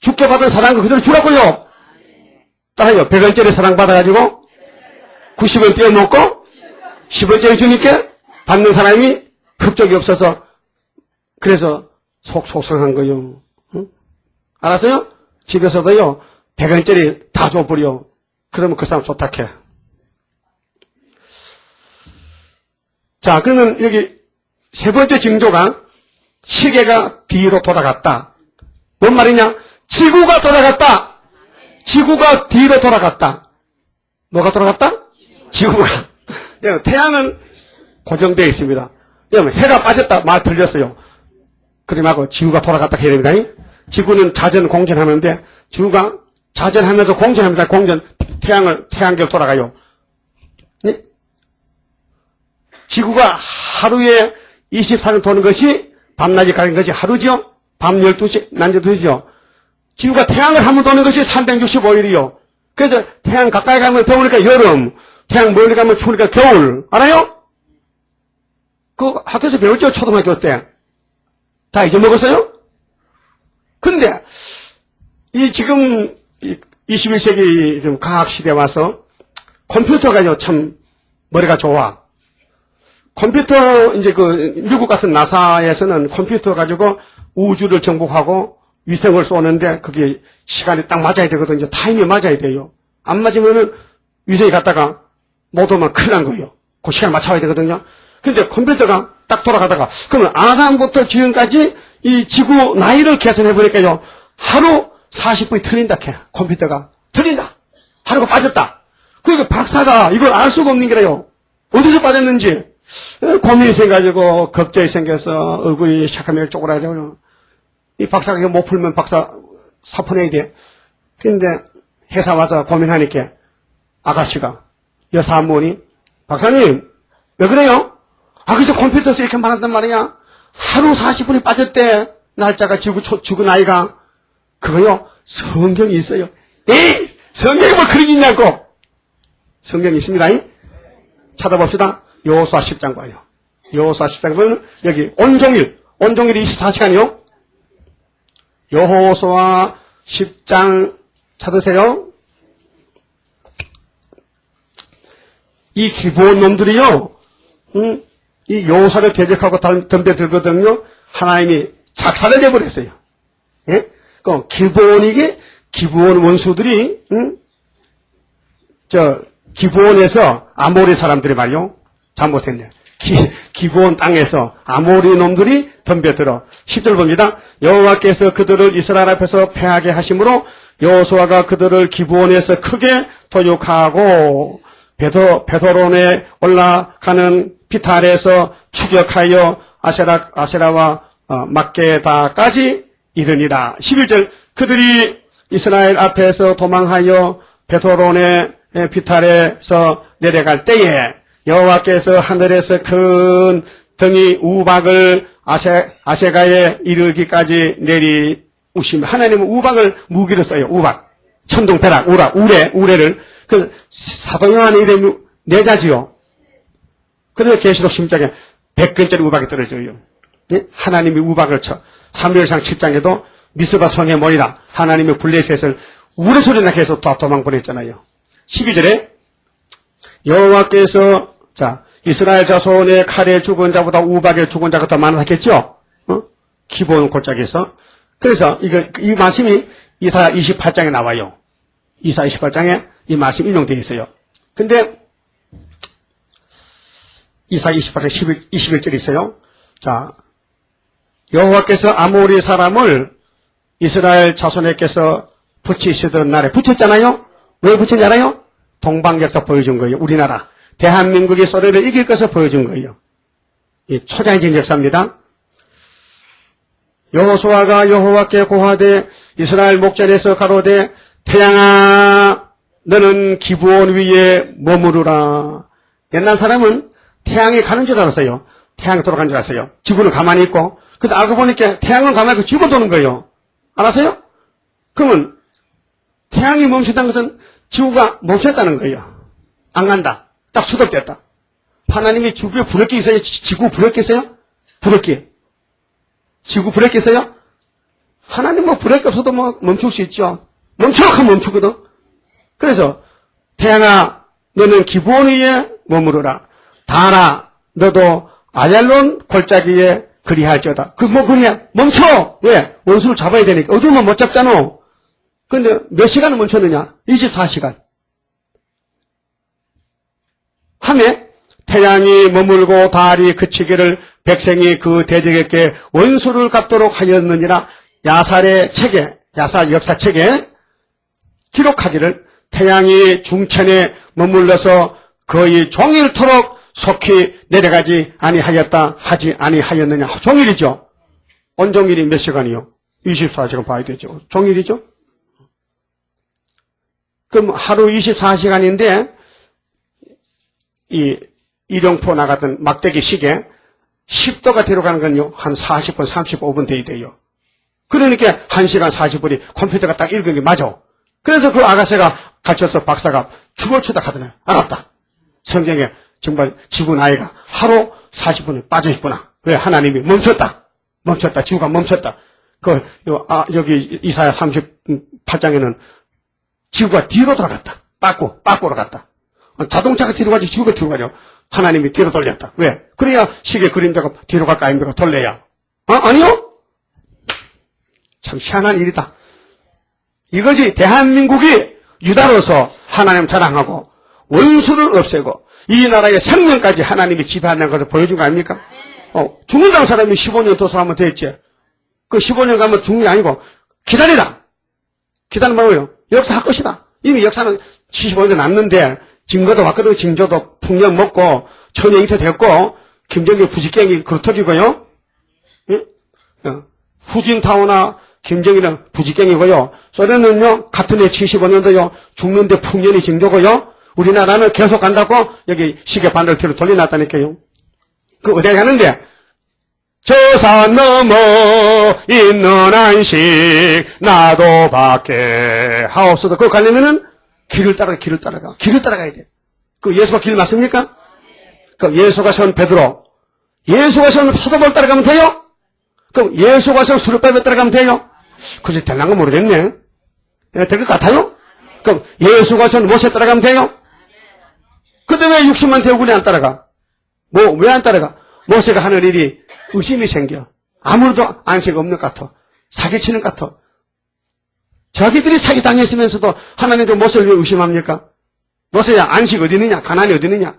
죽게 받은 사랑을 그대로 주라고요. 따라요. 100원짜리 사랑 받아가지고 90원 떼어먹고 10원짜리 주니까 받는 사람이 흡족이 없어서 그래서 속상한 거요. 응? 알았어요? 집에서도요. 100원짜리 다 줘버려. 그러면 그 사람 좋다해. 자, 그러면 여기 세 번째 징조가 시계가 뒤로 돌아갔다. 뭔 말이냐? 지구가 돌아갔다. 지구가 뒤로 돌아갔다. 뭐가 돌아갔다? 지구가. 태양은 고정되어 있습니다. 해가 빠졌다. 말 들렸어요. 그러면 지구가 돌아갔다 해야 됩니다. 지구는 자전 공전하는데 지구가 자전하면서 공전합니다. 태양계로 돌아가요. 네? 지구가 하루에 24년 도는 것이 밤낮이 가는 것이 하루죠? 밤 12시, 낮 12시죠? 지구가 태양을 한 번 도는 것이 365일이요. 그래서 태양 가까이 가면 더우니까 여름, 태양 멀리 가면 추우니까 겨울. 알아요? 그 학교에서 배웠죠? 초등학교 때. 다 잊어먹었어요? 근데, 지금 21세기 과학 시대에 와서 컴퓨터가 참 머리가 좋아. 컴퓨터, 미국 같은 나사에서는 컴퓨터 가지고 우주를 정복하고 위성을 쏘는데 그게 시간이 딱 맞아야 되거든요. 타임이 맞아야 돼요. 안 맞으면은 위성이 갔다가 못 오면 큰일 난 거예요. 그 시간 맞춰야 되거든요. 근데 컴퓨터가 딱 돌아가다가 그러면 아담부터 지금까지 이 지구 나이를 계산해보니까요. 하루 40분이 틀린다 해. 컴퓨터가. 틀린다. 하루가 빠졌다. 그러니까 박사가 이걸 알 수가 없는 게래요. 어디서 빠졌는지. 고민이 생겨가지고 걱정이 생겨서 얼굴이 샤카하게 쪼그라들고 이 박사가 이거 못 풀면 박사 사표 내야 돼. 근데 회사 와서 고민하니까 아가씨가 여사 한 분이 박사님 왜 그래요? 그래서 컴퓨터에서 이렇게 말한단 말이야. 하루 40분이 빠졌대. 날짜가 지구 나이가. 그거요 성경이 있어요. 에이 성경이 뭐 그런 게 있냐고. 성경이 있습니다. 찾아봅시다. 여호수아 10장 봐요. 여호수아 10장 보면 여기 온종일이 24시간이요. 여호수아 10장 찾으세요. 이 기본 놈들이요. 이 여호수아를 대적하고 덤벼들거든요. 하나님이 작살을 내버렸어요. 예? 그 기본이게 기브온 원수들이, 기브온에서 아모리 사람들이 말이요. 잘못했네. 기브온 땅에서 아모리 놈들이 덤벼들어 10절 봅니다. 여호와께서 그들을 이스라엘 앞에서 패하게 하심으로 여호수아가 그들을 기브온에서 크게 도륙하고 베도론에 올라가는 비탈에서 추격하여 아세라와 막게다까지 이르니라. 11절 그들이 이스라엘 앞에서 도망하여 베도론의 비탈에서 내려갈 때에 여호와께서 하늘에서 큰 등이 우박을 아세가에 이르기까지 내리우시며 하나님은 우박을 무기로 써요. 우박, 천둥, 벼락, 우레를 그 사도 요한의 이름이 내자지요. 그래서 계시록 10장에 100근짜리 우박이 떨어져요. 예? 하나님이 우박을 쳐. 사무엘상 7장에도 미스바 성에 모이라 하나님의 블레셋을 우레소리 나게 해서 도망 보냈잖아요. 12절에 여호와께서 이스라엘 자손의 칼에 죽은 자보다 우박에 죽은 자가 더 많았겠죠? 기본 골짜기에서. 그래서 이 말씀이 이사야 28장에 나와요. 이사야 28장에 이 말씀이 인용되어 있어요. 근데 이사야 28장 21절이 있어요. 여호와께서 아모리 사람을 이스라엘 자손에게서 붙이시던 날에 붙였잖아요? 왜 붙였냐 알아요? 동방역사 보여준 거예요. 우리나라. 대한민국이 소련을 이길 것을 보여준 거예요. 이 초장진 역사입니다. 여호수아가 여호와께 고하되 이스라엘 목전에서 가로되 태양아 너는 기브온 위에 머무르라. 옛날 사람은 태양이 가는 줄 알았어요. 태양이 돌아가는 줄 알았어요. 지구는 가만히 있고. 근데 알고 보니까 태양은 가만히 있고 지구가 도는 거예요. 알았어요? 그러면 태양이 멈춘다는 것은 지구가 멈췄다는 거예요. 안 간다. 딱 수덕됐다. 하나님이 지구에 불을 끼겠어요? 지구 불을 끼겠어요? 불을 끼. 지구 불을 끼겠어요? 하나님 뭐 불을 끼어서도 뭐 멈출 수 있죠. 멈춰! 멈추거든. 그래서 태양아 너는 기브온 위에 머무르라. 다나 너도 아얄론 골짜기에 그리할지어다. 그리야 멈춰. 왜? 원수를 잡아야 되니까. 어두우면 못 잡잖아. 근데 몇 시간을 멈췄느냐? 24시간. 함에 태양이 머물고 달이 그치기를 백성이 그 대적에게 원수를 갚도록 하였느니라. 야살 역사책에 기록하기를 태양이 중천에 머물러서 거의 종일토록 속히 내려가지 아니하였다 하지 아니하였느냐. 종일이죠. 온종일이 몇 시간이요? 24시간 봐야 되죠. 종일이죠. 그럼 하루 24시간인데 이 일용포 나갔던 막대기 시계 10도가 뒤로 가는 건요. 한 40분, 35분 돼야. 그러니까 1시간 40분이 컴퓨터가 딱 읽은 게 맞아. 그래서 그 아가씨가 갇혀서 박사가 죽을 추다 하더니 알았다. 성경에 정말 지구 나이가 하루 40분에 빠져 있구나. 왜? 하나님이 멈췄다. 지구가 멈췄다. 여기 이사야 38장에는 지구가 뒤로 돌아갔다. 빠꾸로 갔다. 자동차가 뒤로 가지 지구가 뒤로 가죠. 하나님이 뒤로 돌렸다. 왜? 그래야 시계 그림자가 뒤로 갈까 아닙니까? 돌려야. 아니요? 참 희한한 일이다. 이것이 대한민국이 유다로서 하나님 자랑하고 원수를 없애고 이 나라의 생명까지 하나님이 지배하는 것을 보여준 거 아닙니까? 죽는다는 사람이 15년 더 살면 됐지. 그 15년 가면 죽는 게 아니고 기다리라. 기다리면 뭐예요? 역사할 것이다. 이미 역사는 75년 났는데 증거도 왔거든. 징조도 풍년 먹고 천여 됐고 김정일 부직갱이 그루터기고요. 예? 후진타오나 김정일은 부직갱이고요. 소련은요 같은 해 75년도요 죽는데 풍년이 징조고요. 우리나라는 계속 간다고 여기 시계 반대로 뒤로 돌려놨다니까요. 그 어디에 가는데 저 산 넘어 있는 안식 나도 밖에 하옵소서. 그거 가려면은 길을 따라가야 돼. 그 예수가 길 맞습니까? 그 예수가 세운 베드로, 예수가 세운 사도 바울 따라가면 돼요? 그럼 예수가 세운 수르바벨 따라가면 돼요? 그래서 될란 거 모르겠네. 될 것 같아요? 그럼 예수가 세운 모세 따라가면 돼요? 근데 왜 60만 대군이 안 따라가? 왜 안 따라가? 모세가 하는 일이 의심이 생겨. 아무래도 안식 없는 것 같아. 사기치는 것 같아. 자기들이 사기당했으면서도 하나님의 못을 왜 의심합니까? 모세야, 안식 어디 있느냐? 가나안이 어디 있느냐?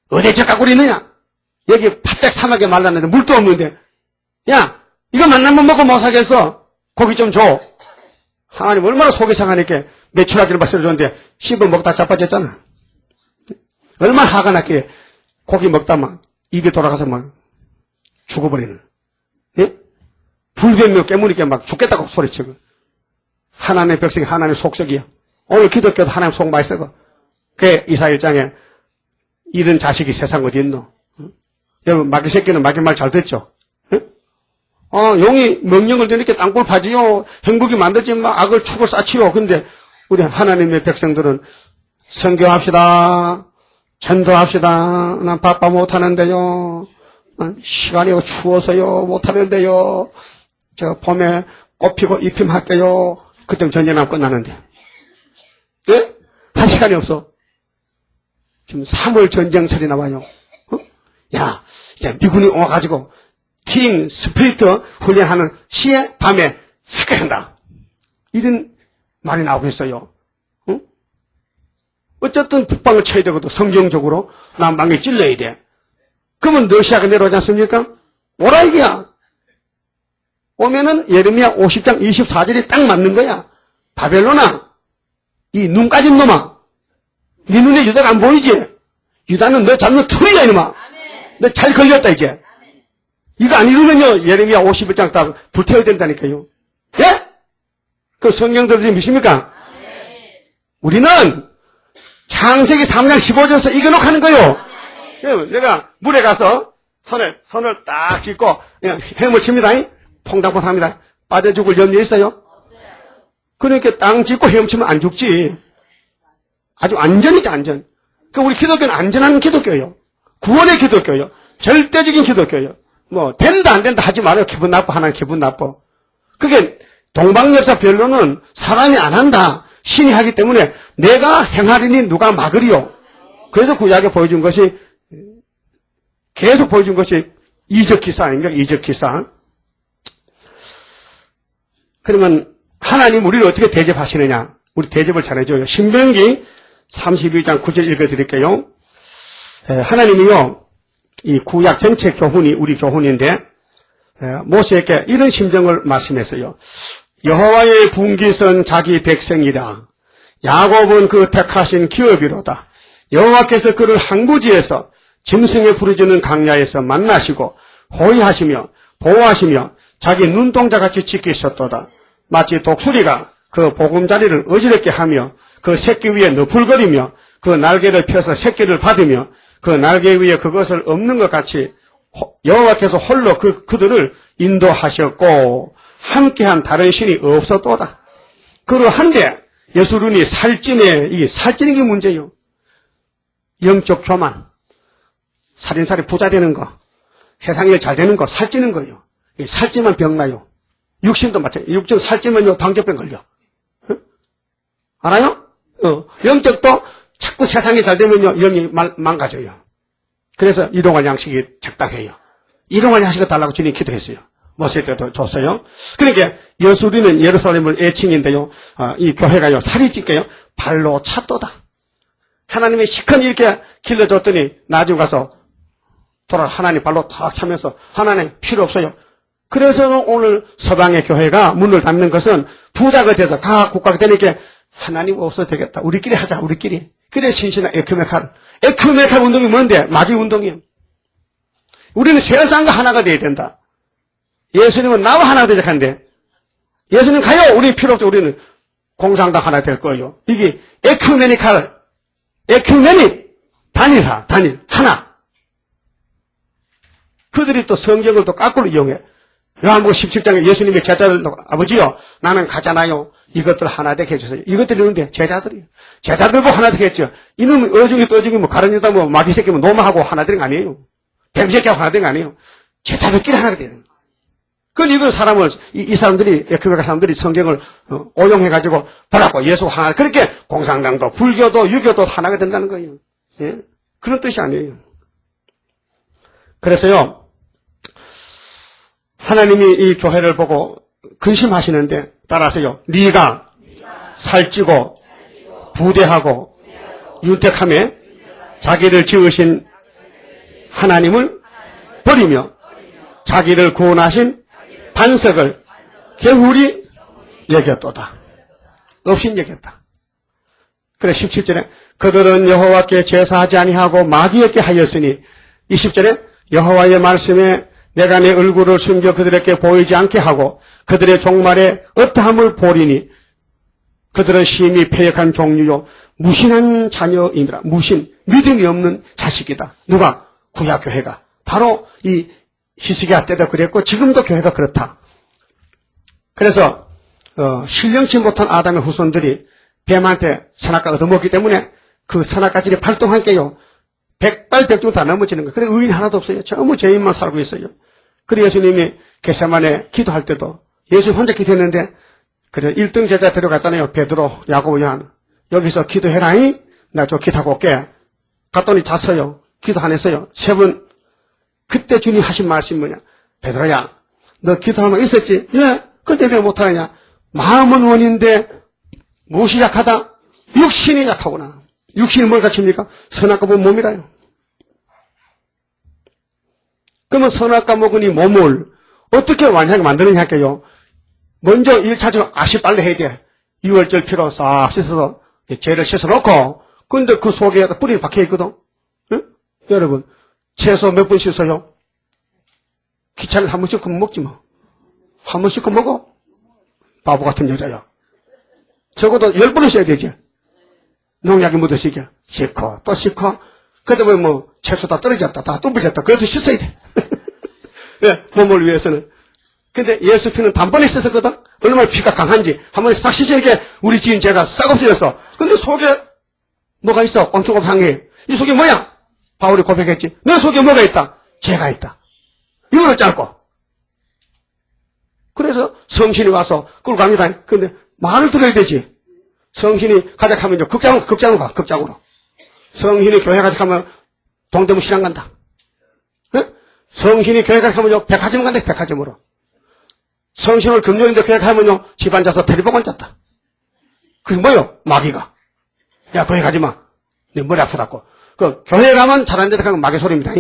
어디에 젓가락이 있느냐? 여기 바짝 사막에 말랐는데 물도 없는데, 야, 이거 만나면 먹고 못 사겠어. 고기 좀 줘. 하나님 얼마나 속이 상하니까 매출하기를 받쳐줬는데 씹어 먹다 자빠졌잖아. 얼마나 화가 났기에 고기 먹다 막 입에 돌아가서 막 죽어버리는. 예? 불변명 깨무니까 막 죽겠다고 소리치고. 하나님의 백성이 하나님의 속썩이야. 오늘 기독교도 하나님 속 많이 썩어. 그 이사 1장에 이런 자식이 세상 어디 있노? 여러분 마귀 새끼는 마귀 말 잘 듣죠? 용이 명령을 드리니까 땅굴 파지요. 행복이 만들지 마. 악을 축을 쌓지요. 근데 우리 하나님의 백성들은 선교합시다. 전도합시다. 난 바빠 못하는데요. 시간이 추워서요. 못하는데요. 저 봄에 꽃 피고 잎힘 할게요. 그때는 전쟁하면 끝나는데. 예? 할 시간이 없어. 지금 3월 전쟁철이 나와요. 야, 이제 미군이 와가지고 킹 스피리트 훈련하는 시에 밤에 사격한다. 이런 말이 나오고 있어요. 어쨌든 북방을 쳐야 되거든. 성경적으로 남방에 찔러야 돼. 그러면 러시아가 내려오지 않습니까? 오라 이게야. 오면은 예레미야 50장 24절이 딱 맞는 거야. 바벨론아, 이 눈 까진 놈아, 네 눈에 유다가 안 보이지? 유다는 너 잡는 툴이야 이놈아. 너 잘 걸렸다 이제. 이거 안 이루면요 예레미야 51장 다 불태워야 된다니까요. 예? 그 성경들이 믿습니까? 우리는 창세기 3장 15절에서 이겨놓고 하는 거예요. 내가 물에 가서 손을 딱 짚고 헤엄을 칩니다. 퐁당퐁당합니다. 빠져 죽을 염려 있어요? 그러니까 땅 짚고 헤엄치면 안 죽지. 아주 안전이죠, 안전. 그 우리 기독교는 안전한 기독교예요. 구원의 기독교예요. 절대적인 기독교예요. 뭐 된다 안 된다 하지 말아요. 기분 나빠. 하나님 기분 나빠. 그게 동방역사 변론은 사람이 안 한다. 신이 하기 때문에 내가 행하리니 누가 막으리요. 그래서 구약에 보여준 것이 계속 보여준 것이 이적 기사 아닙니까? 이적 기사. 그러면 하나님 우리를 어떻게 대접하시느냐? 우리 대접을 잘해줘요. 신명기 32장 9절 읽어드릴게요. 하나님이요, 이 구약 전체 교훈이 우리 교훈인데 모세에게 이런 심정을 말씀했어요. 여호와의 분깃은 자기 백성이다. 야곱은 그 택하신 기업이로다. 여호와께서 그를 항구지에서 짐승에 부르짖는 강야에서 만나시고 호위하시며 보호하시며 자기 눈동자같이 지키셨도다. 마치 독수리가 그 보금자리를 어지럽게 하며 그 새끼 위에 너풀거리며 그 날개를 펴서 새끼를 받으며 그 날개 위에 그것을 엎는 것 같이 여호와께서 홀로 그들을 인도하셨고 함께한 다른 신이 없었도다. 그러한데 예수님이 이 살찌는 게 문제예요. 영적 교만, 살인살이 부자 되는 거, 세상에 잘 되는 거, 살찌는 거예요. 살찌면 병나요. 육신도 마찬가지. 육적 살찌면요 당뇨병 걸려. 알아요? 영적도 자꾸 세상이 잘 되면요 영이 망가져요. 그래서 일용할 양식이 적당해요. 일용할 양식을 달라고 주님 기도했어요. 모세 때도 줬어요. 그러니까 여수리는 예루살렘을 애칭인데요. 이 교회가요 살이 찌게요 발로 찼도다. 하나님이 시큰 이렇게 길러줬더니 나중에 가서 하나님 발로 탁 차면서 하나님 필요 없어요. 그래서 오늘 서방의 교회가 문을 닫는 것은 부자가 돼서 각 국가가 되니까 하나님 없어도 되겠다. 우리끼리 하자. 우리끼리. 그래 신신한 에큐메칼. 에큐메칼 운동이 뭔데? 마귀 운동이에요. 우리는 세상과 하나가 돼야 된다. 예수님은 나와 하나 되자 한데 예수님 가요. 우리 필요 없죠. 우리는 공산당 하나 될 거예요. 이게 에큐메니칼. 에큐메닉. 단일. 하나. 그들이 또 성경을 또 거꾸로 이용해. 요한복음 17장에 예수님의 제자들 아버지요 나는 가잖아요. 이것들 하나 되게 해주세요. 이것들이 있는데 제자들이요. 제자들 보고 하나 되게 했죠. 이놈이 어중이 떠중이 뭐 가르치다 뭐 마귀 새끼 뭐 노마하고 하나 되는 거 아니에요. 뱀 새끼하고 하나 되는 거 아니에요. 제자들끼리 하나 되는 거예요. 그건 이거 사람을 이 사람들이 에큐메니칼 사람들이 성경을 오용해가지고 보라고 예수가 하나 그렇게 공산당도 불교도 유교도 하나가 된다는 거예요. 예? 그런 뜻이 아니에요. 그래서요. 하나님이 이 교회를 보고 근심하시는데 따라서요. 네가 살찌고 부대하고 윤택함에 자기를 지으신 하나님을 버리며 자기를 구원하신 반석을 게으리 여겼도다. 없인 여겼다. 그래 17절에 그들은 여호와께 제사하지 아니하고 마귀에게 하였으니 20절에 여호와의 말씀에 내가 내 얼굴을 숨겨 그들에게 보이지 않게 하고 그들의 종말에 어떠함을 보리니 그들은 심히 패역한 종류요 무신한 자녀이니라. 무신, 믿음이 없는 자식이다. 누가? 구약교회가. 바로 이 히스기야 때도 그랬고 지금도 교회가 그렇다. 그래서 신령치 못한 아담의 후손들이 뱀한테 선악과 얻어먹기 때문에 그 선악과질이 발동하게요. 백발백중 다 넘어지는 거예요. 그래 의인 하나도 없어요. 전부 죄인만 살고 있어요. 그래 예수님이 겟세마네 기도할 때도 예수 혼자 기도했는데 그래 1등 제자 데려갔잖아요. 베드로, 야고보, 요한. 여기서 기도해라잉. 나 저 기도하고 올게. 갔더니 잤어요. 기도 안 했어요. 3번. 그때 주님 하신 말씀이 뭐냐. 베드로야 너 기도할 만 있었지? 예. 근데 왜 못하느냐. 마음은 원인데 무엇이 약하다? 육신이 약하구나. 육신이 뭘 갖춥니까? 선악과 본 몸이라요. 그러면 선악과 먹으니 몸을 어떻게 완전하게 만드느냐 할게요. 먼저 1차적으로 아시빨래 해야 돼. 6월절 피로 싹 씻어서 죄를 씻어놓고 근데 그 속에 뿌리가 박혀있거든. 응? 여러분 채소 몇 번 씻어요? 귀찮아서 한 번 씻고 먹지 뭐. 한 번 씻고 먹어. 바보 같은 여자야. 적어도 10번은 씻어야 되지. 농약이 묻어지게. 씻고 또 씻고 그다음에 뭐 채소 다 떨어졌다. 다 뚫어졌다. 그래도 씻어야 돼. 네, 몸을 위해서는. 근데 예수 피는 단번에 씻었거든. 얼마나 피가 강한지 한 번에 싹 씻으니까 우리 지은 죄가 싹 없어졌어. 근데 속에 뭐가 있어? 엉뚱한 상해. 이 속에 뭐야? 바울이 고백했지. 내 속에 뭐가 있다? 죄가 있다. 이거를 짧고. 그래서 성신이 와서 끌고 갑니다. 근데 말을 들어야 되지. 성신이 가자 하면 극장으로 가. 극장으로. 성신이 교회 가자 하면 동대문 시장 간다. 네? 성신이 교회 가자 하면요 백화점 간다. 백화점으로. 성신을 금요일인데 교회 가면요 집 앉아서 테레비본 잤다. 그게 뭐요? 마귀가. 야 거기 가지 마. 내 머리 아프다고. 그 교회 가면 잘안 되다 하면 마귀 소리입니다.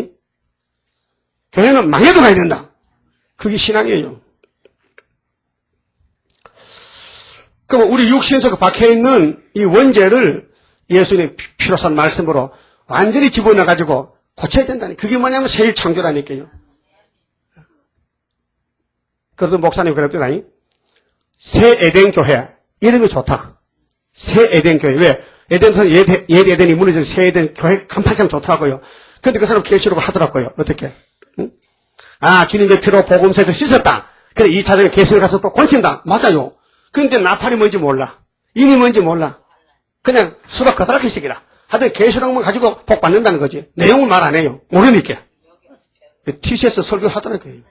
교회는 망해도 가야 된다. 그게 신앙이에요. 그럼 우리 육신에서 박혀있는 이 원죄를 예수님의 피로 산 말씀으로 완전히 집어넣어가지고 고쳐야 된다니. 그게 뭐냐면 새일 창조라니까요. 그래도 목사님 그랬더니 새 에덴 교회 이름이 좋다. 새 에덴 교회. 왜? 에덴에서 옛 에덴이 무너진 새 에덴 교회 간판참 좋더라고요. 근데 그 사람 계시록을 하더라고요. 어떻게? 응? 아 주님의 피로 복음서에서 씻었다. 그래 2차적인 계시록 가서 또 건친다. 맞아요. 근데 나팔이 뭔지 몰라. 인이 뭔지 몰라. 그냥 수박 거다라기식이라. 하여튼 계시록만 가지고 복 받는다는 거지. 내용은 말 안 해요. 모르니까. TCS 설교하더라고요.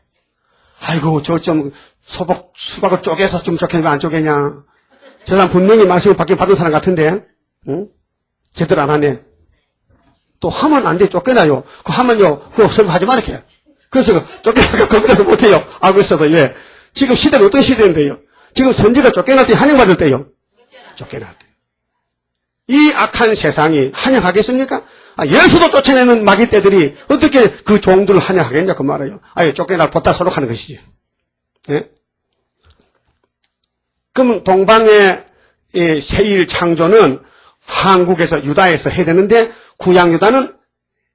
아이고 저 좀 수박을 쪼개서 좀 좋겠냐 안 쪼개냐. 저 사람 분명히 말씀을 받은 사람 같은데 응? 제대로 안 하네. 또 하면 안 돼. 쫓겨나요. 그거 하면요 그거 설교하지 말게. 그래서 쫓겨나서 겁나서 못해요. 알고 있어도 예. 지금 시대가 어떤 시대인데요. 지금 선지가 쫓겨날 때 환영받을 때요. 쫓겨날 때. 이 악한 세상이 환영하겠습니까? 예수도 쫓아내는 마귀 떼들이 어떻게 그 종들을 환영하겠냐 그 말이에요. 아예 쫓겨날 보다 소록하는 것이지. 예? 그럼 동방의 새일 창조는 한국에서 유다에서 해야 되는데 구약 유다는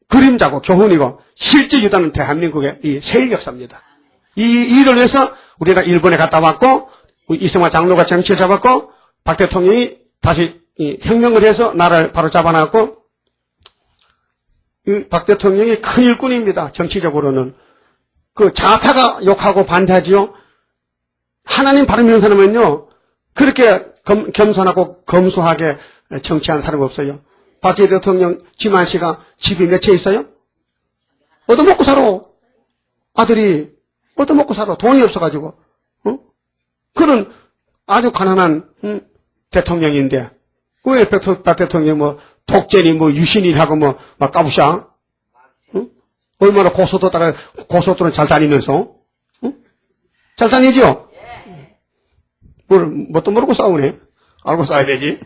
그림자고 교훈이고 실제 유다는 대한민국의 이 새일 역사입니다. 이 일을 위해서 우리가 일본에 갔다 왔고 이승만 장로가 정치를 잡았고 박 대통령이 다시 혁명을 해서 나라를 바로 잡아놨고 박 대통령이 큰 일꾼입니다. 정치적으로는. 그 좌파가 욕하고 반대하지요. 하나님 바로 믿는 사람은요. 그렇게 겸손하고 검소하게 정치한 사람 없어요. 박 대통령 지만 씨가 집이 몇 채 있어요? 얻어먹고 살아. 아들이 얻어먹고 살아. 돈이 없어가지고. 그런 아주 가난한 대통령인데 왜 박 대통령이 뭐 독재니 뭐 유신이라고 뭐 막 까부샤? 얼마나 고속도로는 잘 다니면서 잘 다니죠? 뭘 뭣도 모르고 싸우네. 알고 써야 되지.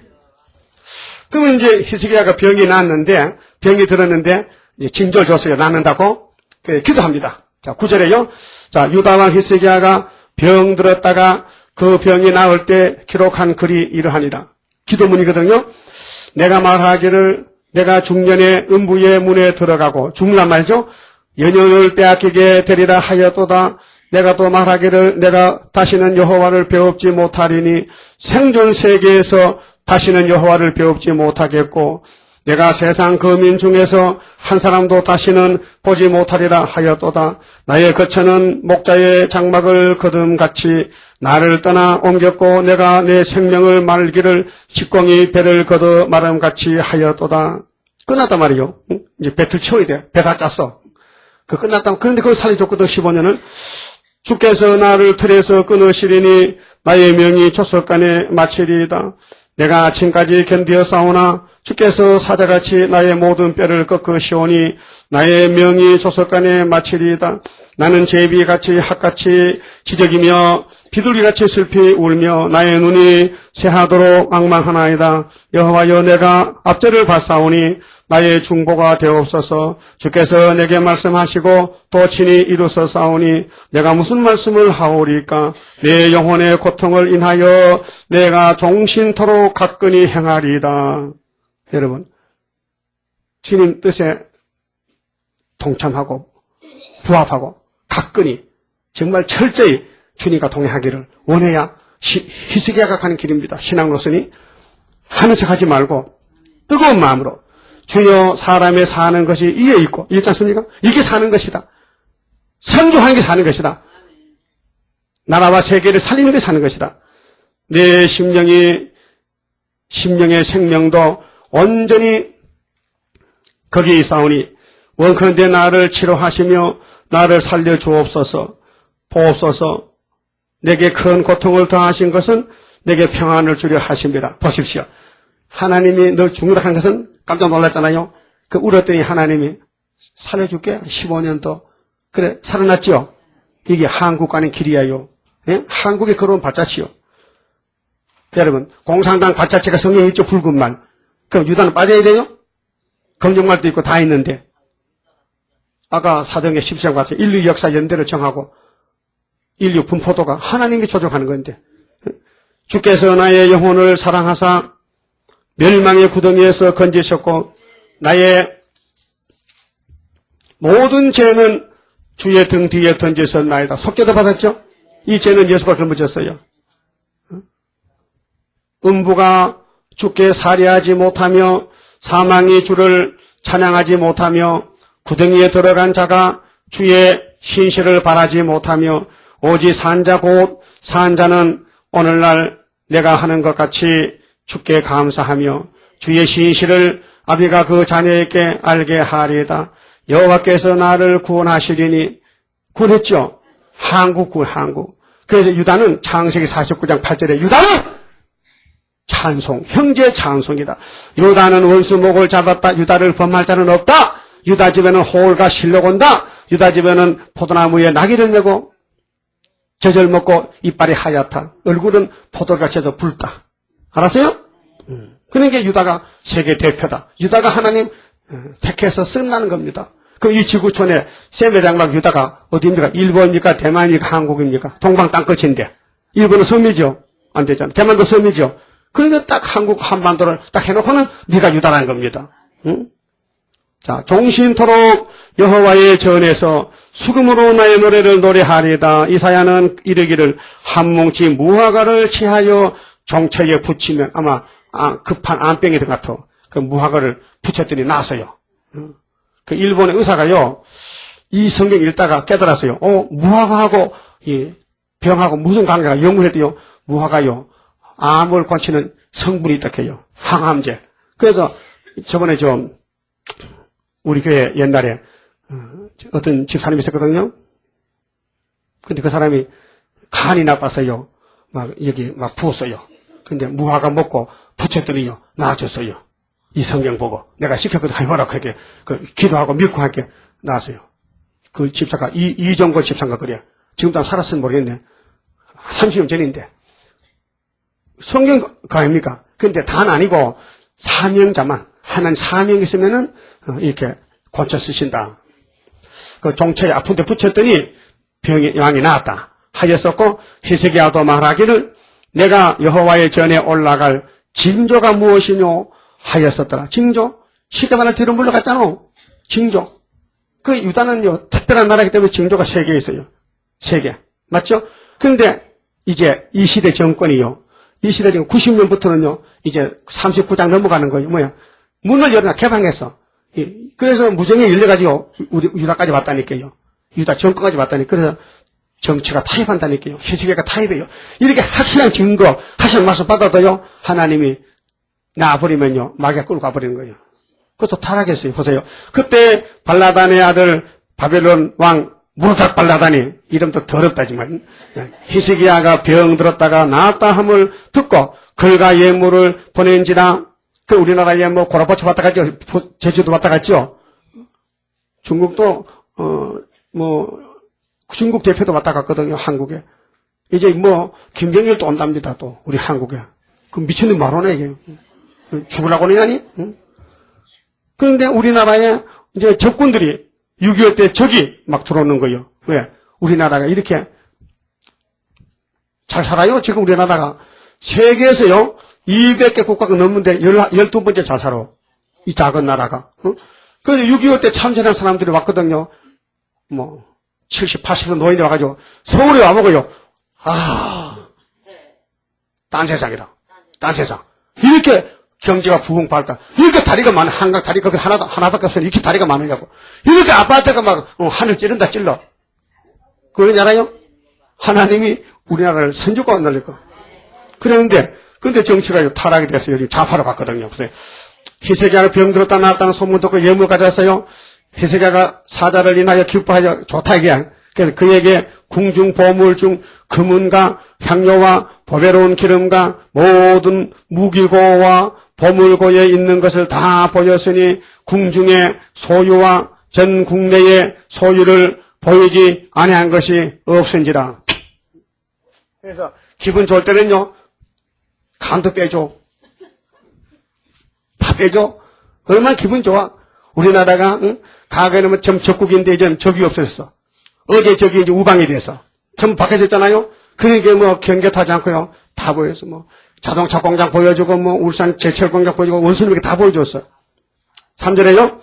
그러면 이제 히스기야가 병이 났는데, 병이 들었는데, 이제 징조를 줬어요. 낫는다고. 그래, 기도합니다. 자, 9절에요. 자, 유다왕 히스기야가 병 들었다가 그 병이 나을 때 기록한 글이 이러하니라. 기도문이거든요. 내가 말하기를 내가 중년에 음부의 문에 들어가고, 죽는단 말이죠. 연연을 빼앗기게 되리라 하였도다. 내가 또 말하기를 내가 다시는 여호와를 배웁지 못하리니 생존 세계에서 다시는 여호와를 배웁지 못하겠고, 내가 세상 거민 중에서 한 사람도 다시는 보지 못하리라 하였도다. 나의 거처는 목자의 장막을 거둠같이 나를 떠나 옮겼고, 내가 내 생명을 말기를 직공이 배를 걷어 마름같이 하였도다. 끝났단 말이요. 이제 배틀 치워야 돼. 배 다 짰어. 그 끝났다. 그런데 그걸 살려줬거든. 15년은. 주께서 나를 틀에서 끊으시리니 나의 명이 조석간에 마치리이다. 내가 아침까지 견디어 싸우나 주께서 사자같이 나의 모든 뼈를 꺾으시오니 나의 명이 조석간에 마치리이다. 나는 제비같이 핫같이 지적이며 비둘기같이 슬피 울며 나의 눈이 새하도록 앙망하나이다. 여호와여, 내가 앞절을 받사오니 나의 중보가 되옵소서. 주께서 내게 말씀하시고 또 친히 이루소사오니 내가 무슨 말씀을 하오리까? 내 영혼의 고통을 인하여 내가 종신토록 가끈히 행하리이다. 여러분, 주님 뜻에 동참하고 부합하고 가끈히 정말 철저히 주님과 동행하기를 원해야 히스기야가 가는 길입니다. 신앙으로서니 하는 척하지 말고 뜨거운 마음으로 주여, 사람의 사는 것이 이에 있고, 있지 않습니까? 이게 사는 것이다. 선교하는 게 사는 것이다. 나라와 세계를 살리는 게 사는 것이다. 내 심령의 생명도 온전히 거기에 있사오니 원컨대 나를 치료하시며 나를 살려주옵소서. 보옵소서. 내게 큰 고통을 더하신 것은 내게 평안을 주려 하십니다. 보십시오. 하나님이 너 죽는다 한 것은 깜짝 놀랐잖아요. 그 울었더니 하나님이 살려줄게. 15년도. 그래, 살아났지요. 이게 한국 가는 길이에요. 예? 한국에 걸어온 발자취요. 여러분, 공산당 발자취가 성경에 있죠. 붉은 말. 그럼 유다는 빠져야 돼요? 검정말도 있고 다 있는데. 아까 사도행전 10장 봤어요. 인류 역사 연대를 정하고 인류 분포도가 하나님이 조정하는 건데. 주께서 나의 영혼을 사랑하사 멸망의 구덩이에서 건지셨고 나의 모든 죄는 주의 등 뒤에 던지셨나이다. 속죄도 받았죠? 이 죄는 예수가 짊어졌어요. 음부가 주께 살해하지 못하며 사망이 주를 찬양하지 못하며 구덩이에 들어간 자가 주의 신실을 바라지 못하며 오직 산자 곧 산자는 오늘날 내가 하는 것 같이 주께 감사하며 주의 신실을 아비가 그 자녀에게 알게 하리이다. 여호와께서 나를 구원하시리니 구원했죠. 한국. 그래서 유다는 창세기 49장 8절에 유다는 찬송, 형제 찬송이다. 유다는 원수 목을 잡았다. 유다를 범할 자는 없다. 유다 집에는 호울과 실록 온다. 유다 집에는 포도나무에 나귀를 메고 젖을 먹고 이빨이 하얗다. 얼굴은 포도같이 해서 붉다. 알았어요? 그러니까 유다가 세계 대표다. 유다가 하나님 택해서 쓴다는 겁니다. 그럼 이 지구촌에 세계장막 유다가 어디입니까? 일본입니까? 대만입니까? 한국입니까? 동방 땅끝인데. 일본은 섬이죠. 안 되잖아. 대만도 섬이죠. 그러니까 딱 한국 한반도를 딱 해놓고는 네가 유다라는 겁니다. 응? 자, 종신토록 여호와의 전에서 수금으로 나의 노래를 노래하리다. 이사야는 이르기를 한 뭉치 무화과를 취하여 종처에 붙이면 아마 급한 암병이 된 것 같아. 그 무화과를 붙였더니 나서요. 그 일본의 의사가요, 이 성경 읽다가 깨달았어요. 무화과하고 이 병하고 무슨 관계가 연구했더요. 무화과요, 암을 고치는 성분이 있다 해요. 항암제. 그래서 저번에 우리 교회 옛날에 어떤 집사님이 있었거든요. 근데 그 사람이 간이 나빠서요. 여기 부었어요. 근데 무화과 먹고 붙였더니요. 나아졌어요. 이 성경 보고. 내가 시켰거든. 해보라고 하게. 기도하고 믿고 하게 나왔어요. 그 집사가 이정걸 집사인가 그래. 지금도 살았으면 모르겠네. 30년 전인데. 성경 아닙니까? 근데 다는 아니고 사명자만 하나님 사명이 있으면은 이렇게 고쳐 쓰신다. 그 종처에 아픈 데 붙였더니 병이 나았다 하였었고 히스기야도 말하기를 내가 여호와의 전에 올라갈 징조가 무엇이뇨 하였었더라. 징조? 쉽게 말해 뒤로 물러갔잖아. 징조. 그 유다는요 특별한 나라이기 때문에 징조가 3개 있어요. 3개. 맞죠? 근데 이제 이 시대 정권이요. 이 시대 지금 90년부터는요. 이제 39장 넘어가는 거예요. 뭐야? 문을 열어놔 개방했어. 그래서 무정이 열려가지고 우리 유다까지 왔다니까요. 유다 정권까지 왔다니까. 그래서 정치가 타협한다니까요. 히스기야가 타협해요. 이렇게 확실한 증거, 하신 말씀 받아도요. 하나님이 놔버리면요. 마귀가 끌고 가버리는 거예요. 그래서 타락했어요. 보세요. 그때 발라단의 아들 바벨론 왕 무르닥 발라단이 이름도 더럽다지만 히스기야가 병들었다가 나았다 함을 듣고 글과 예물을 보낸지라. 그 우리나라에 뭐 고라파초 왔다 갔죠. 제주도 왔다 갔죠. 중국도 중국 대표도 왔다 갔거든요. 한국에. 이제 뭐 김정일도 온답니다. 또 우리 한국에. 그 미친놈 말하네 이게. 죽으라고 하냐니? 응? 그런데 우리나라에 이제 적군들이 6.25 때 적이 막 들어오는 거예요. 왜? 우리나라가 이렇게 잘 살아요? 지금 우리나라가 세계에서요 200개 국가가 넘는데 12번째 잘 살아. 이 작은 나라가. 응? 그런데 6.25 때 참전한 사람들이 왔거든요. 뭐 70, 80岁 노인이 와가지고 서울에 와먹어요. 딴 세상이다. 딴 세상. 이렇게 경제가 부흥발달. 이렇게 다리가 많아. 한강 다리 거기 하나밖에 없어요. 이렇게 다리가 많으냐고. 이렇게 아파트가 막 하늘 찌른다 찔러. 그걸 알아요? 하나님이 우리나라를 선주가 날릴 거. 그랬는데 근데 정치가 타락이 돼서 요즘 좌파로 갔거든요. 그래서 히스기야가 병들었다 나았다는 소문 듣고 예물 가져왔어요. 히스기야가 사자를 인하여 기뻐하여 좋다 이게. 그래서 그에게 궁중 보물 중 금은과 향료와 보배로운 기름과 모든 무기고와 보물고에 있는 것을 다 보였으니 궁중의 소유와 전 국내의 소유를 보이지 아니한 것이 없은지라. 그래서 기분 좋을 때는요. 간도 빼줘. 다 빼줘. 얼마나 기분 좋아. 우리나라가 과거에는 뭐 전 적국인데 이제는 적이 없어졌어. 어제 적이 이제 우방이 돼서 전부 바뀌어졌잖아요. 그러니까 뭐 경계타지 않고요. 다 보여서 뭐 자동차 공장 보여주고 뭐 울산 제철 공장 보여주고 원수님에게 다 보여줬어. 3절에요.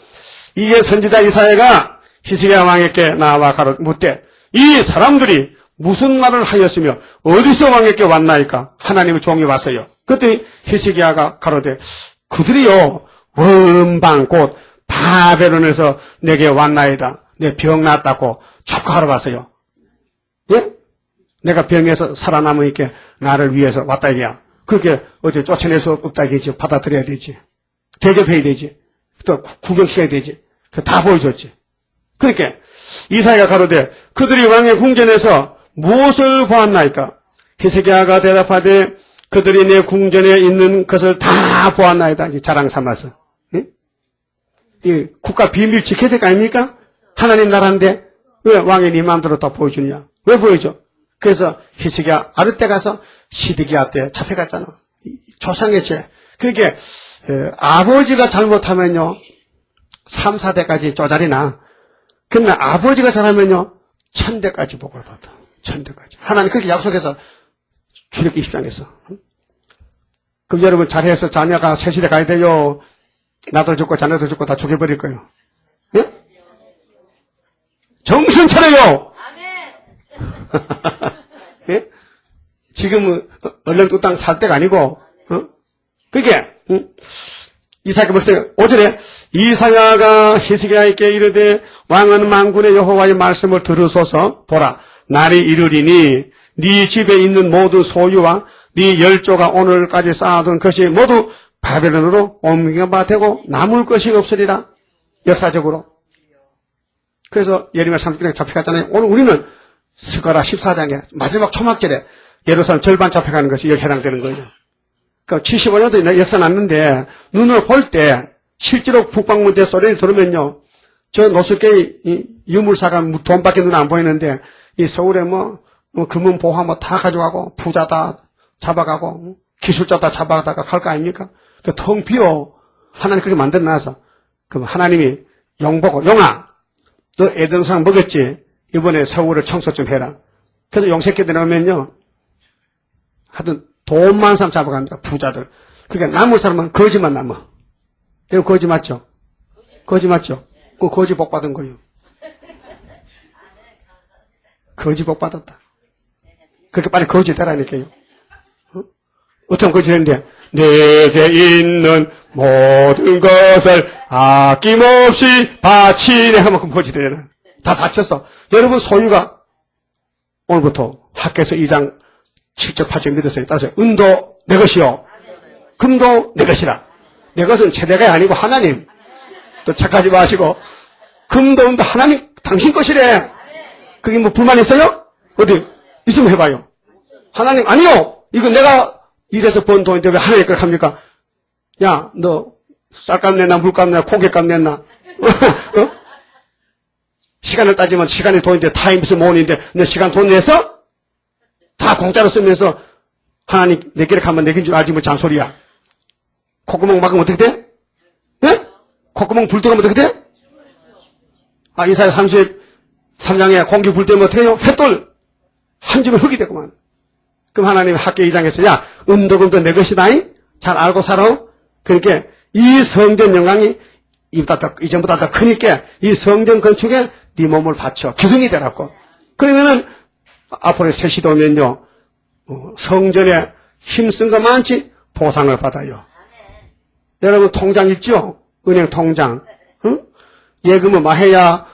이게 선지자 이사야가 히스기야 왕에게 나와 가로 묻되 이 사람들이 무슨 말을 하였으며 어디서 왕에게 왔나이까? 하나님의 종이 왔어요. 그때 히스기야가 가로되 그들이요 원방 곧 바벨론에서 내게 왔나이다. 내 병 났다고 축하하러 왔어요. 예? 내가 병에서 살아남으니까 나를 위해서 왔다 이게야. 그렇게 어디 쫓아낼 수 없다 이게지. 받아들여야 되지. 대접해야 되지. 또 구경시켜야 되지. 다 보여줬지. 그러니까 이사야가 가로되 그들이 왕의 궁전에서 무엇을 보았나이까? 히스기야가 대답하되 그들이 내 궁전에 있는 것을 다 보았나이다. 자랑 삼아서. 예? 이 국가 비밀 지켜야 될 거 아닙니까? 하나님 나라인데 왜 왕이 네 마음대로 다 보여주냐? 왜 보여줘? 그래서 히스기야 아르 때 가서 시드기야 때 잡혀갔잖아. 조상의 죄. 그러니까 아버지가 잘못하면요 3, 4대까지 쪼자리나. 근데 아버지가 잘하면요 1000대까지 복을 받아. 1000대까지. 하나님 그렇게 약속해서 출애굽기 20장에서. 그럼 여러분 잘해서 자녀가 새시대 가야 돼요. 나도 죽고 자녀도 죽고 다 죽여버릴 거예요. 예? 정신 차려요. 예? 지금은 얼른 또 땅 살 때가 아니고, 그게 이사야가 벌써 5절에 이사야가 히스기야에게 이르되 왕은 만군의 여호와의 말씀을 들으소서. 보라 날이 이르리니 네 집에 있는 모든 소유와 네 열조가 오늘까지 쌓아둔 것이 모두 바벨론으로 옮겨가 되고 남을 것이 없으리라. 역사적으로. 그래서 예레미야 30장에 잡혀갔잖아요. 오늘 우리는 스가랴 14장에 마지막 초막절에 예루살렘 절반 잡혀가는 것이 여기 해당되는 거예요. 그러니까 75년도 역사 났는데 눈을 볼 때 실제로 북방문대 소리를 들으면요. 저 노숙계의 유물사가 돈밖에 눈에 안 보이는데 이 서울에 뭐 금은 보화 뭐 다 가져가고 부자 다 잡아가고 기술자 다 잡아다가 갈 거 아닙니까? 그 텅 비어. 하나님 그렇게 만들어놔서. 그럼 하나님이 용 보고, 용아, 너 에덴상 먹었지? 이번에 서울을 청소 좀 해라. 그래서 용 새끼들 오면요. 하여튼 돈 많은 사람 잡아갑니다. 부자들. 그러니까 남을 사람은 거지만 남아. 이거 거지 맞죠? 거지 맞죠? 그 거지 복 받은 거예요. 거지 복 받았다. 그렇게 빨리 거지 되라니까요. 어떤 거지 되는데, 내게 있는 모든 것을 아낌없이 바치네 하면 그럼 거지 되잖아. 다 바쳤어. 여러분 소유가 오늘부터 학교에서 2장 7절 8절 믿으세요. 따라서 은도 내 것이요. 금도 내 것이라. 내 것은 최대가 아니고 하나님. 또 착하지 마시고 금도 은도 하나님 당신 것이래. 그게 뭐 불만 있어요? 어디 있으면 해봐요. 하나님 아니요. 이거 내가 일해서 번 돈인데 왜 하나님 걸 합니까? 야, 너 쌀값 냈나 물값 냈나 고깃값 냈나? 어? 시간을 따지면 시간이 돈인데 타임스 money인데 너 시간 돈 내서 다 공짜로 쓰면서 하나님 내게를 가면 내긴 줄 알지 뭐 잔소리야. 콧구멍 막으면 어떻게 돼? 예? 콧구멍 불 들어오면 어떻게 돼? 아, 이사야 33장에 공기 불 때면 어떻게 해요? 횃돌 한 줌에 흙이 되구만. 그럼 하나님 학교 2장에서 야, 은도금도 내 것이다. 잘 알고 살아. 그러니까 이 성전 영광이 이전보다 더 크니까 이 성전 건축에 네 몸을 바쳐 기둥이 되라고. 그러면은 앞으로 새 시도 오면요 성전에 힘쓴 거 많지 보상을 받아요. 여러분 통장 있죠? 은행 통장. 응? 예금은 마해야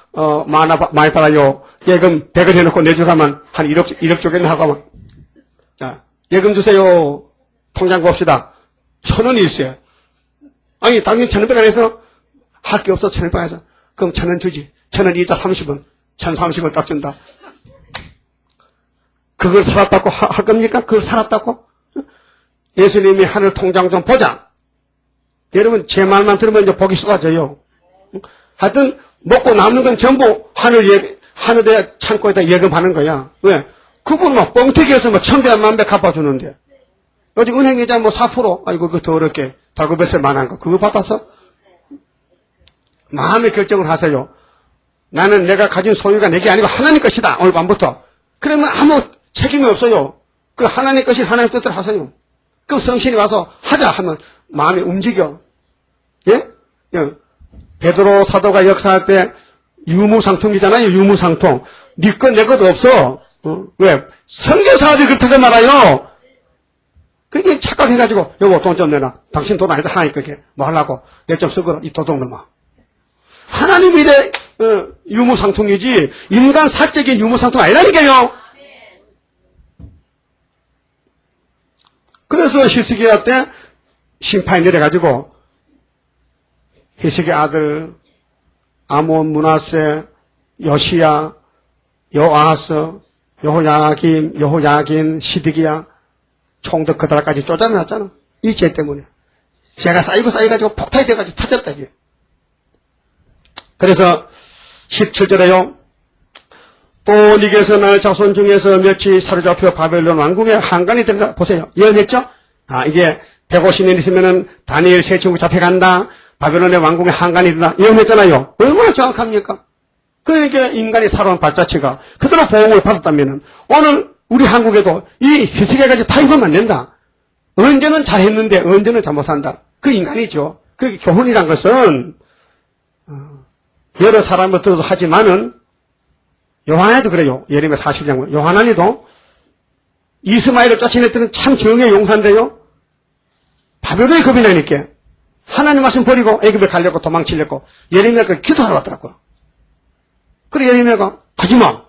많이 받아요. 예금 100을 해놓고 내주가면 한 1억 주겠나 하고 하면 자 예금 주세요. 통장 봅시다. 1,000원이 있어요. 아니 당연히 1,000원 안 해서 할 게 없어 1,000원 해서 그럼 1,000원 주지. 1,000원 이자 30원. 1,030원 딱 준다. 그걸 살았다고 할 겁니까? 그걸 살았다고? 예수님이 하늘 통장 좀 보자. 여러분 제 말만 들으면 이제 복이 쏟아져요. 하여튼 먹고 남는 건 전부 하늘에 창고에다 예금하는 거야. 왜? 그분 막 뻥튀기해서 뭐 1,000배 만배 갚아주는데. 어디 은행이자 뭐 4%? 아이고 그 더럽게 달구뱃살 만한 거 그거 받아서 마음의 결정을 하세요. 나는 내가 가진 소유가 내게 아니고 하나님 것이다. 오늘 밤부터. 그러면 아무 책임이 없어요. 그 하나님 것이 하나님 뜻대로 하세요. 그럼 성신이 와서 하자 하면 마음이 움직여. 예? 베드로 사도가 역사할 때 유무상통이잖아요. 유무상통. 네 것 내 것도 없어. 왜? 선교사들이 그렇게 말아요. 그게 착각해가지고 여보 돈 좀 내놔. 당신 돈 아니다. 하나님 거게 뭐 하려고 내 좀 쓰거라. 이 도둑놈아. 하나님이 이래 유무상통이지 인간 사적인 유무상통 아니라니까요. 그래서 히스기야 때 심판이 내려가지고 히스기 아들 아몬, 므낫세, 요시야, 요아스, 여호야긴, 시드기야 총독 그들까지 쫓아내놨잖아. 이 죄 때문에. 죄가 쌓이가지고 폭탄이 돼가지고 터졌다 이게. 그래서 17절에요. 또 니게서 나의 자손 중에서 몇이 사로잡혀 바벨론 왕궁에 한간이 들어가 보세요. 예언했죠? 아 이제 150년 있으면은 다니엘 세 친구 잡혀간다. 바벨론의 왕궁에 한간이 들다 예언했잖아요. 얼마나 정확합니까? 그러니까 인간이 살아온 발자취가 그대로 보응을 받았다면은 오늘 우리 한국에도 이 히스기야까지 다 입으면 안 된다. 언제는 잘했는데 언제는 잘못한다. 그 인간이죠. 그 교훈이란 것은 여러 사람을 들어서 하지만은 요한에도 그래요. 예레미야 40장 요한안에도 이스마엘을 쫓아냈더니 참 정의의 용사인데요. 바벨론이 겁이 나니까 하나님 말씀 버리고 애굽에 가려고 도망치려고 예레미야가 기도하러 왔더라고요. 그래 예레미야가 가지마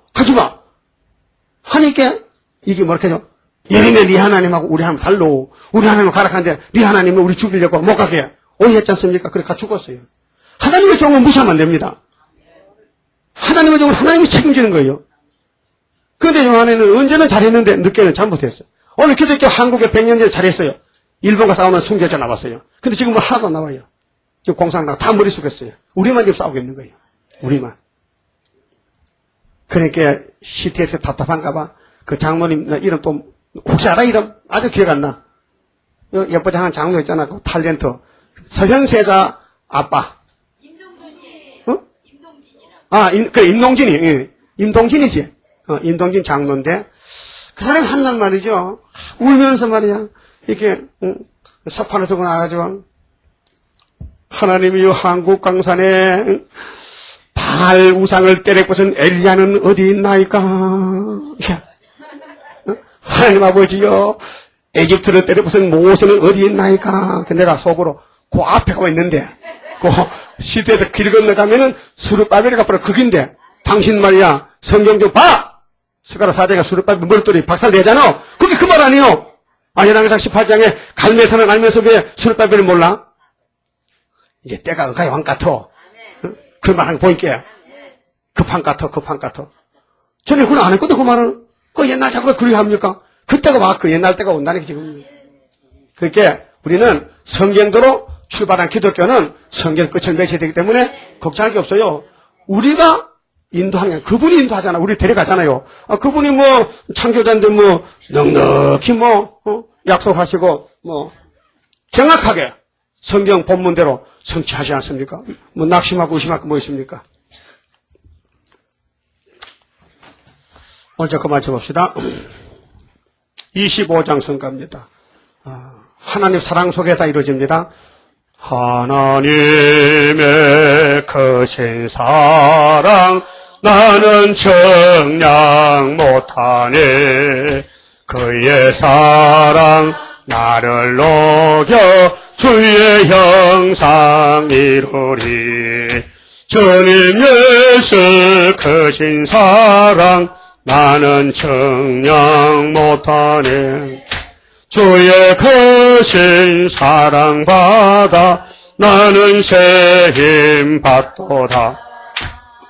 하니까 이게 뭐랄까요. 예레미야 네 하나님하고 우리 하나님 달라. 우리 하나님 가락하는데 네 하나님은 우리 죽이려고 못 가게 해. 오해했지 않습니까? 그래 가 죽었어요. 하나님의 종은 무시하면 안 됩니다. 하나님의 종은 하나님이 책임지는 거예요. 그런데 요한에는 언제는 잘했는데 늦게는 잘못했어요. 오늘 기독교 한국에 100년 전에 잘했어요. 일본과 싸우면 순교자 나왔어요. 근데 지금은 하나도 안 나와요. 지금 공산당 다 머리 숙였어요. 우리만 지금 싸우고 있는 거예요. 우리만. 그러니까 시티에서 답답한가 봐. 그 장모님 나 이름 또 혹시 알아 이름? 아주 기억 안 나. 예쁘장한 장로 있잖아. 그 탤런트. 서현세자 아빠. 어? 임동진이. 예. 임동진이지. 임동진 장로인데, 그 사람이 한 날 말이죠. 울면서 말이야. 이렇게, 서판에 들고 나가지고, 하나님이여 한국 강산에 바알 우상을 때려부순 엘리야는 어디 있나이까? 하나님 아버지여, 에집트를 때려부순 모세는 어디 있나이까? 내가 속으로 그 앞에 가 있는데, 그 시대에서 길 건너가면은 수르바벨이가 바로 거긴데, 당신 말이야, 성경 좀 봐! 스가랴 사제가 수르바벨 머리돌이 박살내잖아. 그게 그 말 아니요. 아히랑상 18장에 갈매산을 알면서 왜 수르바벨을 몰라? 이제 때가 의가의 왕 같아. 그 말 한번 보니까 급한 같아. 전에 그건 안 했거든, 그 말은. 그 옛날 자꾸 그리 합니까? 그때가 와, 그 옛날 때가 온다는 게 지금. 그러니까 우리는 성경대로 출발한 기독교는 성경 끝을 맺어야 되기 때문에 걱정할 게 없어요. 우리가 인도하는, 그분이 인도하잖아. 우리 데려가잖아요. 그분이 창조자인데 넉넉히 약속하시고, 정확하게 성경 본문대로 성취하지 않습니까? 낙심하고 의심할 거 뭐 있습니까? 오늘 그만 쳐봅시다. 25장 성가입니다. 하나님 사랑 속에서 이루어집니다. 하나님의 크신 사랑 나는 청량 못하네. 그의 사랑 나를 녹여 주의 형상 이루리. 주님 예수 크신 사랑 나는 청량 못하네. 주의 크신 사랑 받아 나는 새 힘 받도다.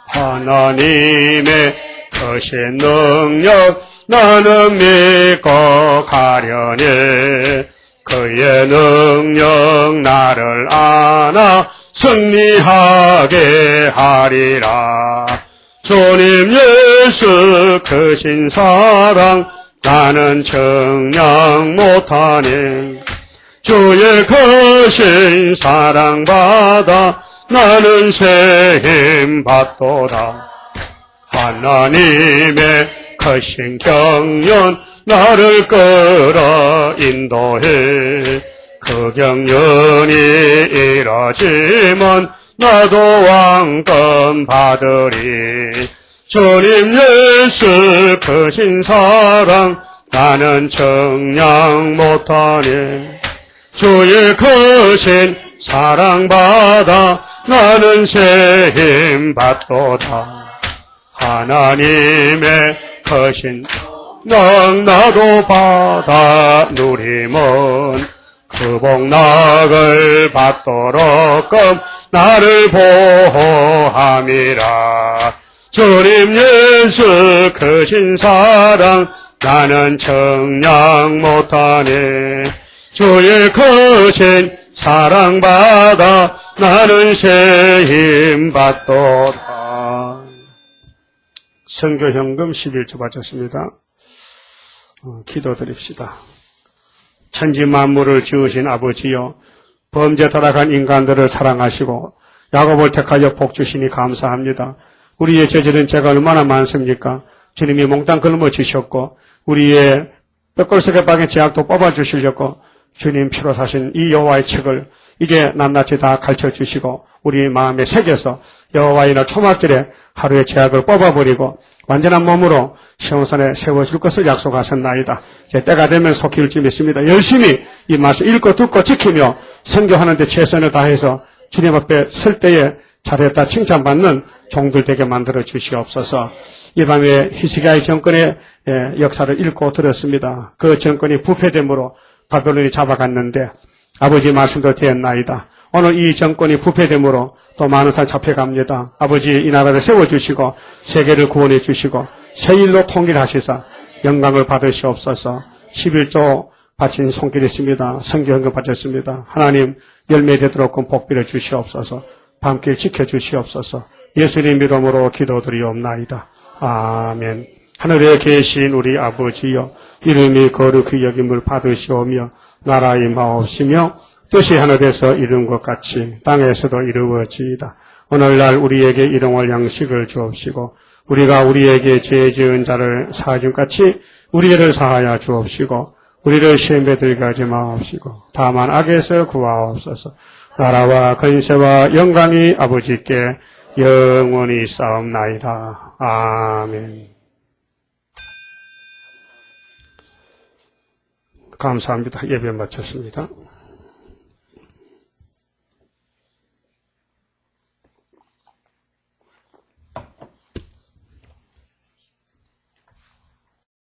하나님의 크신 능력 나는 믿고 가려니. 그의 능력 나를 안아 승리하게 하리라. 주님 예수 크신 사랑 나는 청량 못하네. 주의 크신 사랑 받아 나는 새 힘 받도다. 하나님의 크신 경륜 나를 끌어 인도해. 그 경륜이 이뤄지면 나도 왕권 받으리. 주님 예수 크신 사랑 나는 청량 못하네. 주의 크신 사랑 받아 나는 새 힘 받도다. 하나님의 크신 능 나도 받아 누리면 그 복락을 받도록끔 나를 보호함이라. 주님 예수 크신 사랑 나는 청량 못하네. 주의 크신 사랑 받아 나는 새 힘 받도다. 선교현금 11조 바쳤습니다. 기도드립시다. 천지 만물을 지으신 아버지여, 범죄 타락한 인간들을 사랑하시고 야곱을 택하여 복 주시니 감사합니다. 우리의 저지른 죄가 얼마나 많습니까? 주님이 몽땅 걸머 주셨고 우리의 뼈골석에 박인 죄악도 뽑아주시려고 주님 피로 사신 이 여호와의 책을 이제 낱낱이 다 가르쳐주시고 우리 마음에 새겨서 여호와의 날 초막절에 하루의 죄악을 뽑아버리고 완전한 몸으로 시온산에 세워줄 것을 약속하셨나이다. 이제 때가 되면 속히 일지 믿습니다. 열심히 이 말씀 읽고 듣고 지키며 선교하는 데 최선을 다해서 주님 앞에 설 때에 잘했다 칭찬받는 종들 되게 만들어 주시옵소서. 이 밤에 히스기야의 정권의 역사를 읽고 들었습니다. 그 정권이 부패됨으로 바벨론이 잡아갔는데 아버지 말씀도 되었나이다. 오늘 이 정권이 부패됨으로 또 많은 사람 잡혀갑니다. 아버지 이 나라를 세워주시고 세계를 구원해 주시고 세일로 통일하시사 영광을 받으시옵소서. 11조 바친 손길이 있습니다. 성교헌금 바쳤습니다. 하나님 열매 되도록 복 빌어 주시옵소서. 밤길 지켜주시옵소서. 예수님 이름으로 기도드리옵나이다. 아멘. 하늘에 계신 우리 아버지여, 이름이 거룩히 여김을 받으시오며 나라 임하옵시며 뜻이 하늘에서 이룬 것 같이 땅에서도 이루어지이다. 오늘날 우리에게 일용할 양식을 주옵시고 우리가 우리에게 죄 지은 자를 사하준 같이 우리를 사하여 주옵시고 우리를 시험에 들게 하지 마옵시고 다만 악에서 구하옵소서. 나라와 권세와 영광이 아버지께 영원히 싸움나이다. 아멘. 감사합니다. 예배 마쳤습니다.